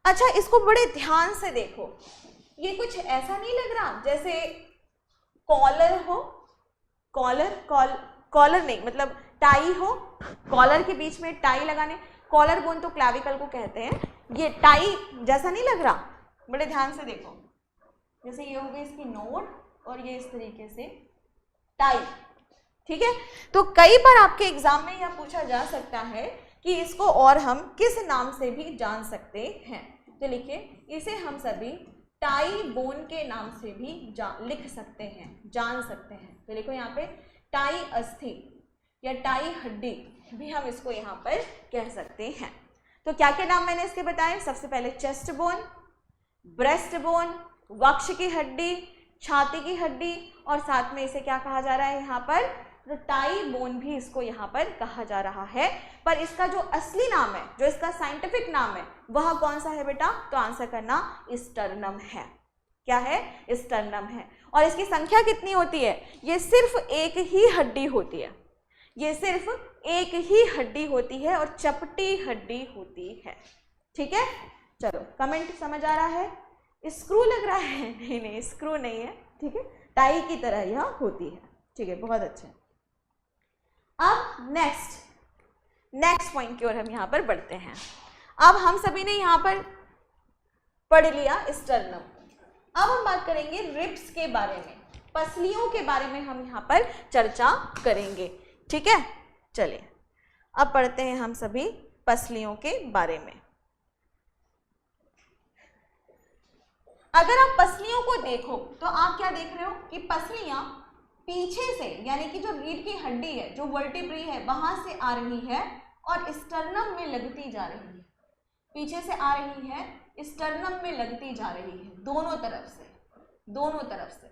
अच्छा, इसको बड़े ध्यान से देखो, ये कुछ ऐसा नहीं लग रहा जैसे कॉलर हो, कॉलर नहीं मतलब टाई हो, कॉलर के बीच में टाई लगाने, कॉलर बोन तो क्लैविकल को कहते हैं, ये टाई जैसा नहीं लग रहा? बड़े ध्यान से देखो, जैसे ये हो गई इसकी नोट और ये इस तरीके से टाई। ठीक है, तो कई बार आपके एग्जाम में यह पूछा जा सकता है कि इसको और हम किस नाम से भी जान सकते हैं। तो लिखिए, इसे हम सभी टाई बोन के नाम से भी लिख सकते हैं, जान सकते हैं। तो लिखो यहाँ पे टाई अस्थि या टाई हड्डी भी हम इसको यहाँ पर कह सकते हैं। तो क्या क्या नाम मैंने इसके बताए? सबसे पहले चेस्ट बोन, ब्रेस्ट बोन, वक्ष की हड्डी, छाती की हड्डी, और साथ में इसे क्या कहा जा रहा है यहाँ पर? तो टाई बोन भी इसको यहाँ पर कहा जा रहा है। पर इसका जो असली नाम है, जो इसका साइंटिफिक नाम है, वह कौन सा है बेटा? तो आंसर करना स्टर्नम है। क्या है? स्टर्नम है। और इसकी संख्या कितनी होती है? ये सिर्फ एक ही हड्डी होती है, ये सिर्फ एक ही हड्डी होती है और चपटी हड्डी होती है। ठीक है, चलो कमेंट समझ आ रहा है? स्क्रू लग रहा है? नहीं नहीं, स्क्रू नहीं है। ठीक है, टाई की तरह यह होती है। ठीक है, बहुत अच्छे। अब नेक्स्ट पॉइंट की ओर हम यहाँ पर बढ़ते हैं। अब हम सभी ने यहाँ पर पढ़ लिया स्टर्नम। अब हम बात करेंगे रिब्स के बारे में, पसलियों के बारे में हम यहाँ पर चर्चा करेंगे। ठीक है, चलिए अब पढ़ते हैं हम सभी पसलियों के बारे में। अगर आप पसलियों को देखो तो आप क्या देख रहे हो कि पसलियां पीछे से, यानी कि जो रीढ़ की हड्डी है, जो वर्टिब्री है, वहां से आ रही है और स्टर्नम में लगती जा रही है। पीछे से आ रही है, स्टर्नम में लगती जा रही है, दोनों तरफ से,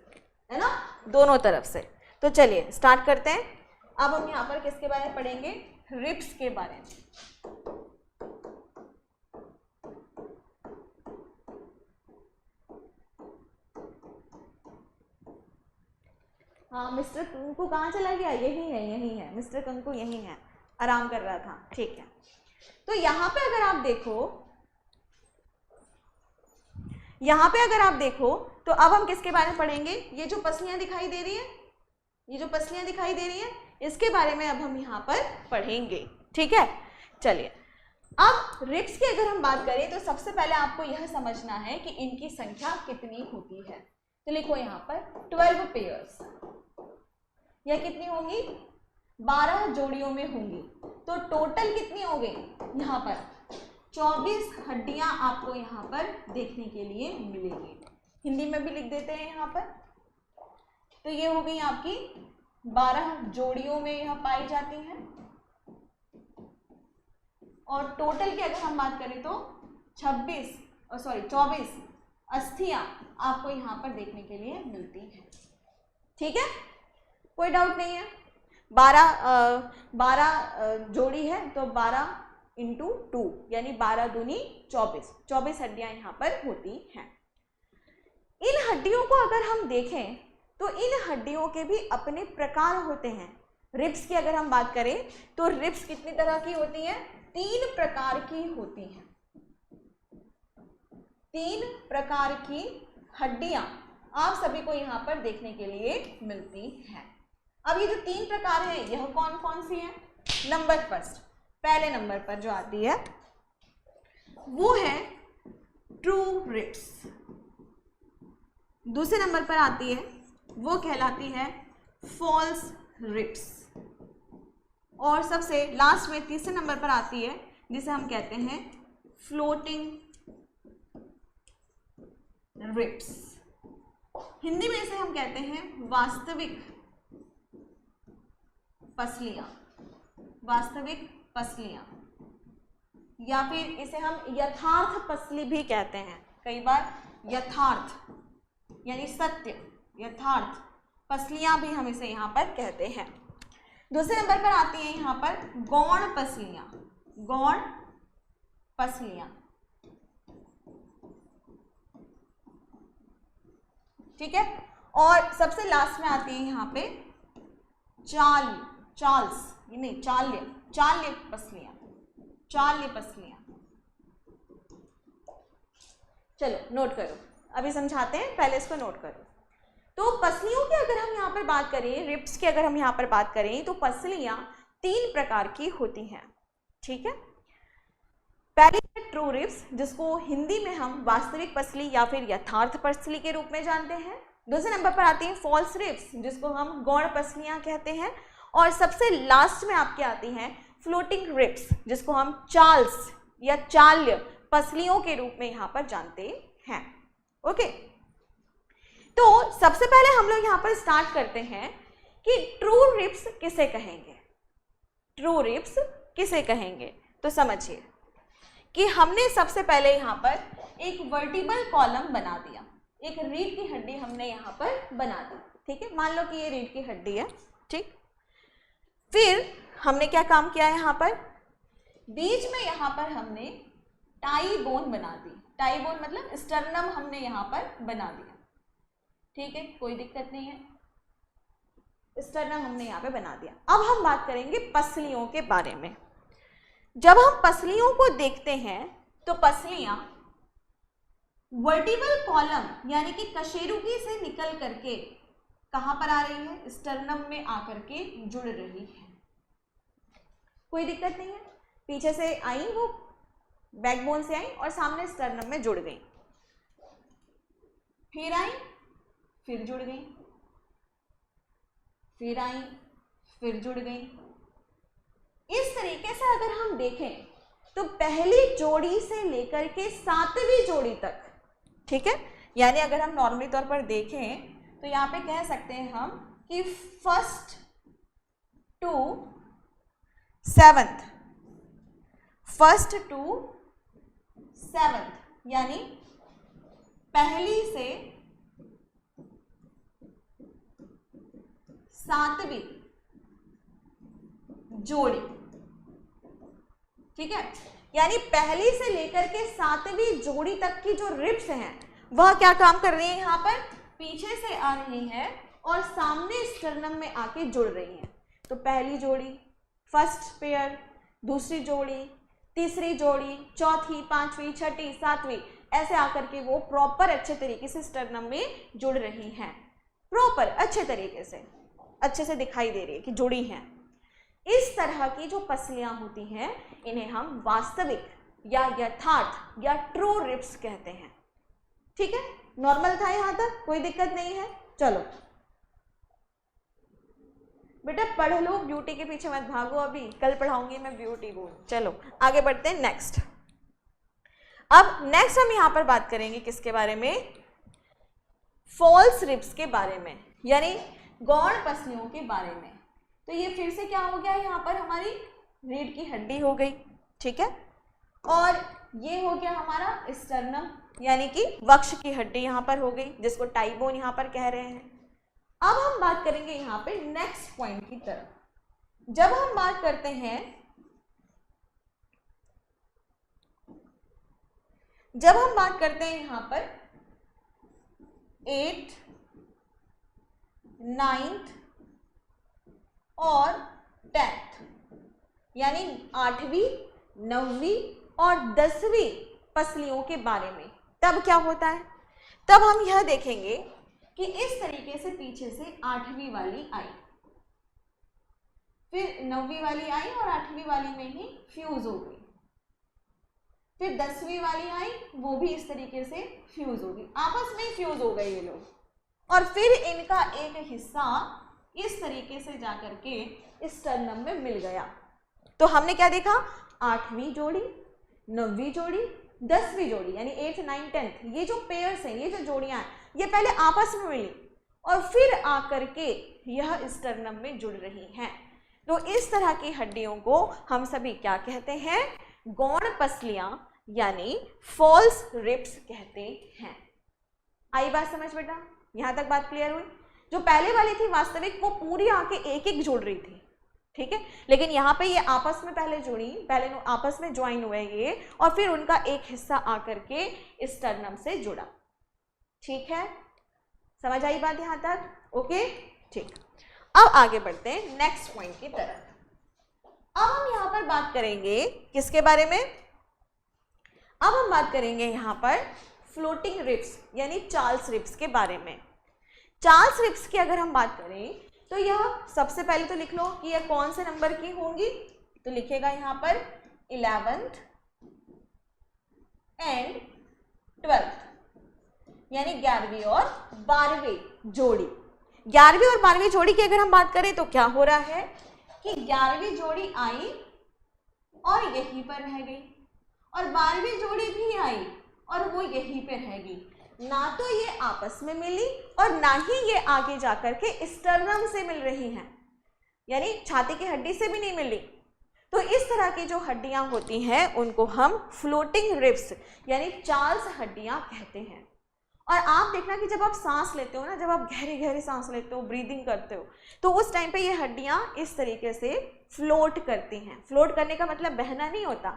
है ना, दोनों तरफ से। तो चलिए स्टार्ट करते हैं। अब हम यहाँ पर किसके बारे में पढ़ेंगे? रिब्स के बारे में। हाँ, मिस्टर कंकु कहाँ चला गया? यही है मिस्टर कंकु, यही है, आराम कर रहा था। ठीक है, तो यहाँ पे अगर आप देखो, तो अब हम किसके बारे में पढ़ेंगे? ये जो पसलियाँ दिखाई दे रही है, इसके बारे में अब हम यहाँ पर पढ़ेंगे। ठीक है, चलिए अब रिब्स की अगर हम बात करें तो सबसे पहले आपको यह समझना है कि इनकी संख्या कितनी होती है। तो लिखो यहाँ पर 12 पेयर्स, या कितनी होंगी? 12 जोड़ियों में होंगी। तो टोटल कितनी हो गई? यहाँ पर 24 हड्डियां आपको यहाँ पर देखने के लिए मिलेगी। हिंदी में भी लिख देते हैं यहाँ पर। तो ये हो गई आपकी 12 जोड़ियों में यह पाई जाती हैं। और टोटल की अगर हम बात करें तो 24 अस्थियां आपको यहाँ पर देखने के लिए मिलती हैं। ठीक है, कोई डाउट नहीं है। 12 जोड़ी है तो 12 × 2 यानी 12 दूनी 24 हड्डियां यहाँ पर होती हैं। इन हड्डियों को अगर हम देखें तो इन हड्डियों के भी अपने प्रकार होते हैं। रिब्स की अगर हम बात करें तो रिब्स कितनी तरह की होती हैं? 3 प्रकार की होती हैं। 3 प्रकार की हड्डियां आप सभी को यहाँ पर देखने के लिए मिलती हैं। अब ये जो 3 प्रकार हैं यह कौन कौन सी हैं? नंबर फर्स्ट, पहले नंबर पर जो आती है वो है ट्रू रिब्स। दूसरे नंबर पर आती है वो कहलाती है फॉल्स रिब्स। और सबसे लास्ट में तीसरे नंबर पर आती है जिसे हम कहते हैं फ्लोटिंग रिब्स। हिंदी में इसे हम कहते हैं वास्तविक पसलियां, या फिर इसे हम यथार्थ पसली भी कहते हैं। कई बार यथार्थ यानी सत्य, यथार्थ पसलियां भी हम इसे यहाँ पर कहते हैं। दूसरे नंबर पर आती है यहाँ पर गौण पसलियां। ठीक है, और सबसे लास्ट में आती है यहाँ पे चाल्य पसलियां। चलो नोट करो, अभी समझाते हैं, पहले इसको नोट करो। तो पसलियों की अगर हम यहाँ पर बात करें, रिब्स की अगर हम यहाँ पर बात करें, तो पसलियां 3 प्रकार की होती हैं। ठीक है, पहली है ट्रू रिब्स, जिसको हिंदी में हम वास्तविक पसली या फिर यथार्थ पसली के रूप में जानते हैं। दूसरे नंबर पर आती है फॉल्स रिब्स, जिसको हम गौण पसलियां कहते हैं। और सबसे लास्ट में आपके आती हैं फ्लोटिंग रिब्स, जिसको हम चाल्य पसलियों के रूप में यहाँ पर जानते हैं। ओके, तो सबसे पहले हम लोग यहाँ पर स्टार्ट करते हैं कि ट्रू रिब्स किसे कहेंगे। ट्रू रिब्स किसे कहेंगे, तो समझिए कि हमने सबसे पहले यहाँ पर एक वर्टिबल कॉलम बना दिया, एक रीढ़ की हड्डी हमने यहाँ पर बना दी, ठीक है। मान लो कि ये रीढ़ की हड्डी है, ठीक। फिर हमने क्या काम किया यहाँ पर, बीच में यहाँ पर हमने टाई बोन बना दी। टाई बोन मतलब स्टर्नम हमने यहाँ पर बना दिया, ठीक है, कोई दिक्कत नहीं है। स्टर्नम हमने यहाँ पे बना दिया। अब हम बात करेंगे पसलियों के बारे में। जब हम पसलियों को देखते हैं तो पसलियां वर्टिबल कॉलम यानी कि कशेरुकी से निकल करके कहां पर आ रही है, स्टर्नम में आकर के जुड़ रही है। कोई दिक्कत नहीं है, पीछे से आई वो बैकबोन से आई और सामने स्टर्नम में जुड़ गई, फिर आई, फिर जुड़ गई, फिर आई, फिर जुड़ गई। इस तरीके से अगर हम देखें तो पहली जोड़ी से लेकर के 7वीं जोड़ी तक, ठीक है, यानी अगर हम नॉर्मली तौर पर देखें तो यहाँ पे कह सकते हैं हम कि 1st to 7th, 1st to 7th यानी पहली से 7वीं जोड़ी, ठीक है, यानी पहली से लेकर के 7वीं जोड़ी तक की जो रिब्स हैं वह क्या काम कर रही है, यहाँ पर पीछे से आ रही है और सामने स्टर्नम में आके जुड़ रही है। तो पहली जोड़ी, फर्स्ट पेयर, दूसरी जोड़ी, तीसरी जोड़ी, चौथी, 5वीं, 6ठी, 7वीं, ऐसे आकर के वो प्रॉपर अच्छे तरीके से स्टर्नम में जुड़ रही हैं। प्रॉपर अच्छे तरीके से, अच्छे से दिखाई दे रही है कि जुड़ी हैं। इस तरह की जो पसलियां होती हैं इन्हें हम वास्तविक या यथार्थ या ट्रू रिब्स कहते हैं, ठीक है। नॉर्मल था यहां तक, कोई दिक्कत नहीं है। चलो बेटा पढ़ लो, ब्यूटी के पीछे मत भागो, अभी कल पढ़ाऊंगी मैं ब्यूटी को। चलो आगे बढ़ते हैं नेक्स्ट। अब नेक्स्ट हम यहां पर बात करेंगे किसके बारे में, फॉल्स रिब्स के बारे में, यानी गौण पसलियों के बारे में। तो ये फिर से क्या हो गया, यहाँ पर हमारी रीढ़ की हड्डी हो गई, ठीक है, और ये हो गया हमारा स्टर्नम यानी कि वक्ष की हड्डी यहाँ पर हो गई, जिसको टाई बोन यहाँ पर कह रहे हैं। अब हम बात करेंगे यहाँ पे नेक्स्ट पॉइंट की तरफ। जब हम बात करते हैं, जब हम बात करते हैं यहाँ पर 8th, 9th और 10th यानी 8वीं, 9वीं और 10वीं पसलियों के बारे में, तब क्या होता है, तब हम यह देखेंगे कि इस तरीके से पीछे से 8वीं वाली आई, फिर 9वीं वाली आई और 8वीं वाली में ही फ्यूज हो गई, फिर 10वीं वाली आई, वो भी इस तरीके से फ्यूज हो गई, आपस में फ्यूज हो गए ये लोग, और फिर इनका एक हिस्सा इस तरीके से जाकर के स्टर्नम में मिल गया। तो हमने क्या देखा, 8वीं जोड़ी, 9वीं जोड़ी, 10वीं जोड़ी यानी 8th, 9th, 10th, ये जो पेयर्स हैं, ये जो जोड़ियां हैं, ये पहले आपस में मिली और फिर आकर के यह स्टर्नम में जुड़ रही हैं। तो इस तरह की हड्डियों को हम सभी क्या कहते हैं, गौण पसलियां यानी फॉल्स रिब्स कहते हैं। आई बात समझ बेटा, यहां तक बात क्लियर हुई। जो पहले वाली थी वास्तविक, वो पूरी आके एक एक जुड़ रही थी, ठीक है, लेकिन यहाँ पे ये आपस में पहले जुड़ी, पहले आपस में ज्वाइन हुए ये, और फिर उनका एक हिस्सा आकर के स्टर्नम से जुड़ा, ठीक है, समझ आई बात यहाँ तक, ओके, ठीक। अब आगे बढ़ते हैं नेक्स्ट पॉइंट की तरफ। अब हम यहाँ पर बात करेंगे किसके बारे में, अब हम बात करेंगे यहाँ पर फ्लोटिंग रिब्स यानी चार्ल्स रिब्स के बारे में। चार्ल्स रिब्स की अगर हम बात करें तो यह सबसे पहले तो लिख लो कि यह कौन से नंबर की होंगी, तो लिखेगा यहाँ पर 11th एंड 12th यानी 11वीं और 12वीं जोड़ी। 11वीं और 12वीं जोड़ी की अगर हम बात करें तो क्या हो रहा है कि 11वीं जोड़ी आई और यहीं पर रह गई, और 12वीं जोड़ी भी आई और वो यहीं पे रहेगी। ना तो ये आपस में मिली और ना ही ये आगे जाकर के स्टर्नम से मिल रही हैं, यानी छाती की हड्डी से भी नहीं मिली। तो इस तरह की जो हड्डियां होती हैं उनको हम फ्लोटिंग रिब्स यानी चार्ल्स हड्डियां कहते हैं। और आप देखना कि जब आप सांस लेते हो ना, जब आप गहरी गहरी सांस लेते हो, ब्रीदिंग करते हो, तो उस टाइम पे ये हड्डियां इस तरीके से फ्लोट करती हैं। फ्लोट करने का मतलब बहना नहीं होता,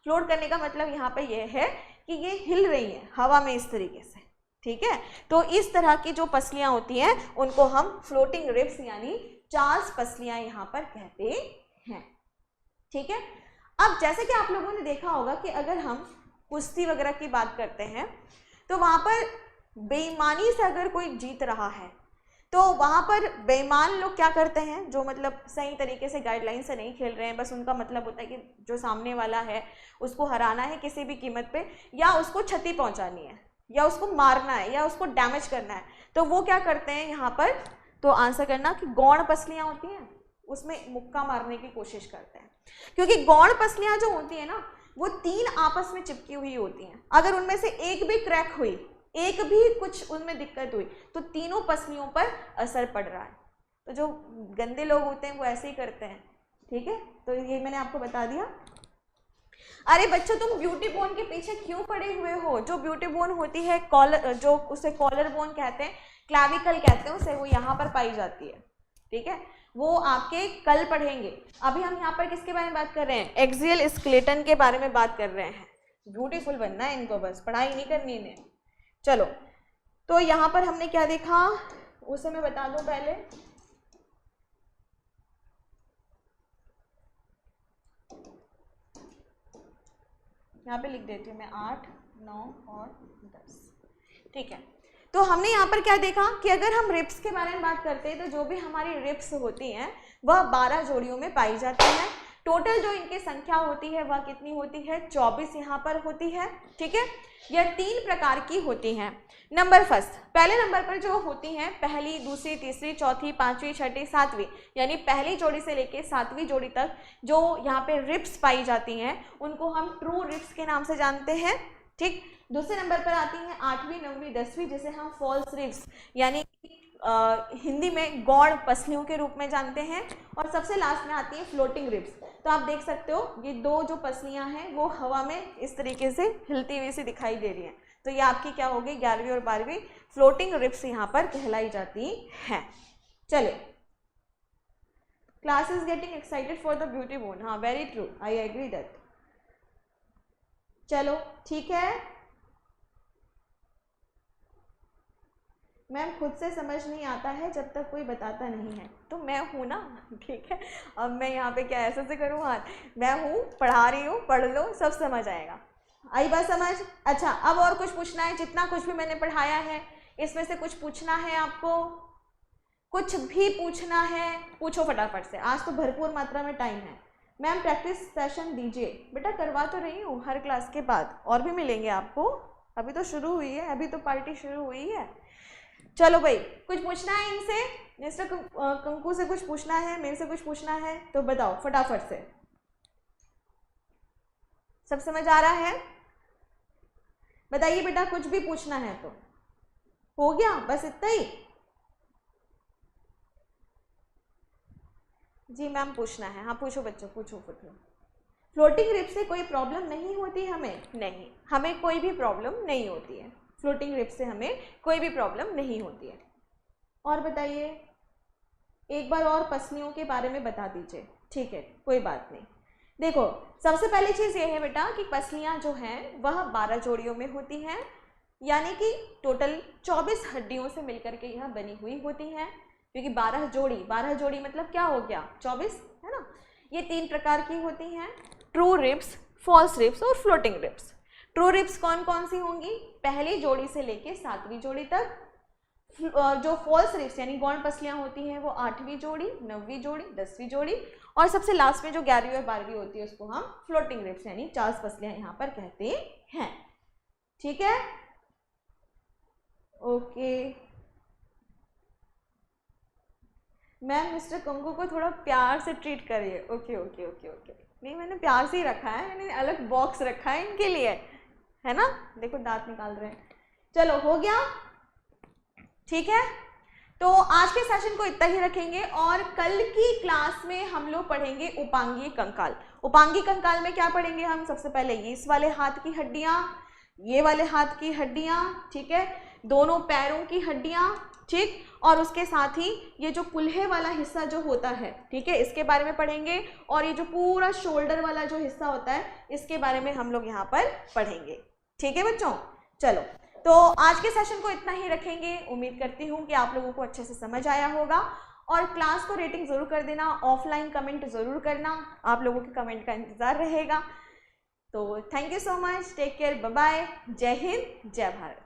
फ्लोट करने का मतलब यहाँ पे ये है कि ये हिल रही हैं हवा में इस तरीके से, ठीक है। तो इस तरह की जो पसलियां होती हैं उनको हम फ्लोटिंग रिब्स यानी चार्ल्स पसलियां यहाँ पर कहते हैं, ठीक है। अब जैसे कि आप लोगों ने देखा होगा कि अगर हम कुश्ती वगैरह की बात करते हैं तो वहाँ पर बेईमानी से अगर कोई जीत रहा है तो वहाँ पर बेईमान लोग क्या करते हैं, जो मतलब सही तरीके से गाइडलाइन से नहीं खेल रहे हैं, बस उनका मतलब होता है कि जो सामने वाला है उसको हराना है किसी भी कीमत पे, या उसको क्षति पहुँचानी है, या उसको मारना है, या उसको डैमेज करना है, तो वो क्या करते हैं यहाँ पर, तो आंसर करना कि गौण पसलियाँ होती हैं उसमें मुक्का मारने की कोशिश करते हैं। क्योंकि गौण पसलियाँ जो होती हैं ना वो 3 आपस में चिपकी हुई होती हैं। अगर उनमें से एक भी क्रैक हुई, एक भी कुछ उनमें दिक्कत हुई, तो तीनों पसलियों पर असर पड़ रहा है। तो जो गंदे लोग होते हैं वो ऐसे ही करते हैं, ठीक है। तो ये मैंने आपको बता दिया। अरे बच्चों तुम ब्यूटी बोन के पीछे क्यों पड़े हुए हो? जो ब्यूटी बोन होती है कॉलर, जो उसे कॉलर बोन कहते हैं, क्लैविकल कहते हैं उसे, वो यहाँ पर पाई जाती है, ठीक है। वो आपके कल पढ़ेंगे। अभी हम यहाँ पर किसके बारे में बात कर रहे हैं? एक्सियल स्केलेटन के बारे में बात कर रहे हैं। ब्यूटीफुल बनना है इनको, बस पढ़ाई नहीं करनी इन्हें। चलो, तो यहाँ पर हमने क्या देखा उसे मैं बता दूं पहले। यहाँ पे लिख देती हूँ मैं 8, 9 और 10, ठीक है। तो हमने यहाँ पर क्या देखा कि अगर हम रिब्स के बारे में बात करते हैं तो जो भी हमारी रिब्स होती हैं वह 12 जोड़ियों में पाई जाती हैं। टोटल जो इनकी संख्या होती है वह कितनी होती है? 24 यहाँ पर होती है, ठीक है। यह 3 प्रकार की होती हैं। नंबर फर्स्ट, पहले नंबर पर जो होती हैं पहली, दूसरी, तीसरी, चौथी, पांचवी, छठी, सातवीं, यानी पहली जोड़ी से लेके 7वीं जोड़ी तक जो यहाँ पे रिब्स पाई जाती हैं उनको हम ट्रू रिब्स के नाम से जानते हैं, ठीक। दूसरे नंबर पर आती हैं 8वीं, 9वीं, 10वीं, जिसे हम फॉल्स रिब्स यानी हिंदी में गौण पसलियों के रूप में जानते हैं। और सबसे लास्ट में आती है फ्लोटिंग रिब्स। तो आप देख सकते हो ये 2 जो पसलियां हैं वो हवा में इस तरीके से हिलती हुई सी दिखाई दे रही हैं। तो ये आपकी क्या होगी? 11वीं और 12वीं फ्लोटिंग रिब्स यहाँ पर कहलाई जाती हैं। चलिए, class is getting excited for the beauty bone. हाँ, very true, I agree that. चलो ठीक है मैम, खुद से समझ नहीं आता है जब तक कोई बताता नहीं है। तो मैं हूँ ना, ठीक है। अब मैं यहाँ पे क्या ऐसे से करूँ हाथ? मैं हूँ, पढ़ा रही हूँ, पढ़ लो, सब समझ आएगा। आई बात समझ? अच्छा, अब और कुछ पूछना है? जितना कुछ भी मैंने पढ़ाया है इसमें से कुछ पूछना है आपको? कुछ भी पूछना है पूछो फटाफट से, आज तो भरपूर मात्रा में टाइम है। मैम प्रैक्टिस सेशन दीजिए। बेटा करवा तो रही हूँ हर क्लास के बाद, और भी मिलेंगे आपको, अभी तो शुरू हुई है, अभी तो पार्टी शुरू हुई है। चलो भाई, कुछ पूछना है इनसे? मिस्टर कंकू से कुछ पूछना है, मेरे से कुछ पूछना है तो बताओ फटाफट से। सब समझ आ रहा है? बताइए बेटा, कुछ भी पूछना है तो। हो गया बस इतना ही? जी मैम पूछना है। हाँ पूछो बच्चों, पूछो पूछो। फ्लोटिंग रिब से कोई प्रॉब्लम नहीं होती हमें? नहीं, हमें कोई भी प्रॉब्लम नहीं होती है। फ्लोटिंग रिब से हमें कोई भी प्रॉब्लम नहीं होती है। और बताइए, एक बार और पसलियों के बारे में बता दीजिए। ठीक है, कोई बात नहीं। देखो, सबसे पहली चीज़ ये है बेटा कि पसलियाँ जो हैं वह 12 जोड़ियों में होती हैं, यानी कि टोटल 24 हड्डियों से मिलकर के यह बनी हुई होती हैं। क्योंकि 12 जोड़ी मतलब क्या हो गया? 24, है ना। ये 3 प्रकार की होती हैं, ट्रू रिब्स, फॉल्स रिब्स और फ्लोटिंग रिब्स। ट्रू रिब्स कौन कौन सी होंगी? पहली जोड़ी से लेके 7वीं जोड़ी तक। जो फॉल्स रिब्स यानी गौण पसलियां होती हैं वो 8वीं जोड़ी, 9वीं जोड़ी, 10वीं जोड़ी, और सबसे लास्ट में जो 11वीं और 12वीं होती है उसको हम फ्लोटिंग रिब्स यानी चार्ल्स पसलियां यहाँ पर कहते हैं। ठीक है, ओके मैम, मिस्टर कंगू को थोड़ा प्यार से ट्रीट करिए। Okay okay okay okay. नहीं, मैंने प्यार से ही रखा है, मैंने अलग बॉक्स रखा है इनके लिए, है ना। देखो दांत निकाल रहे हैं। चलो हो गया, ठीक है। तो आज के सेशन को इतना ही रखेंगे और कल की क्लास में हम लोग पढ़ेंगे उपांगीय कंकाल। उपांगीय कंकाल में क्या पढ़ेंगे हम? सबसे पहले ये इस वाले हाथ की हड्डियां, ये वाले हाथ की हड्डियां, ठीक है, दोनों पैरों की हड्डियां, ठीक, और उसके साथ ही ये जो कुल्हे वाला हिस्सा जो होता है, ठीक है, इसके बारे में पढ़ेंगे। और ये जो पूरा शोल्डर वाला जो हिस्सा होता है, इसके बारे में हम लोग यहाँ पर पढ़ेंगे, ठीक है बच्चों। चलो, तो आज के सेशन को इतना ही रखेंगे। उम्मीद करती हूँ कि आप लोगों को अच्छे से समझ आया होगा। और क्लास को रेटिंग ज़रूर कर देना, ऑफलाइन कमेंट ज़रूर करना, आप लोगों के कमेंट का इंतज़ार रहेगा। तो thank you so much, take care, bye bye, जय हिंद, जय भारत।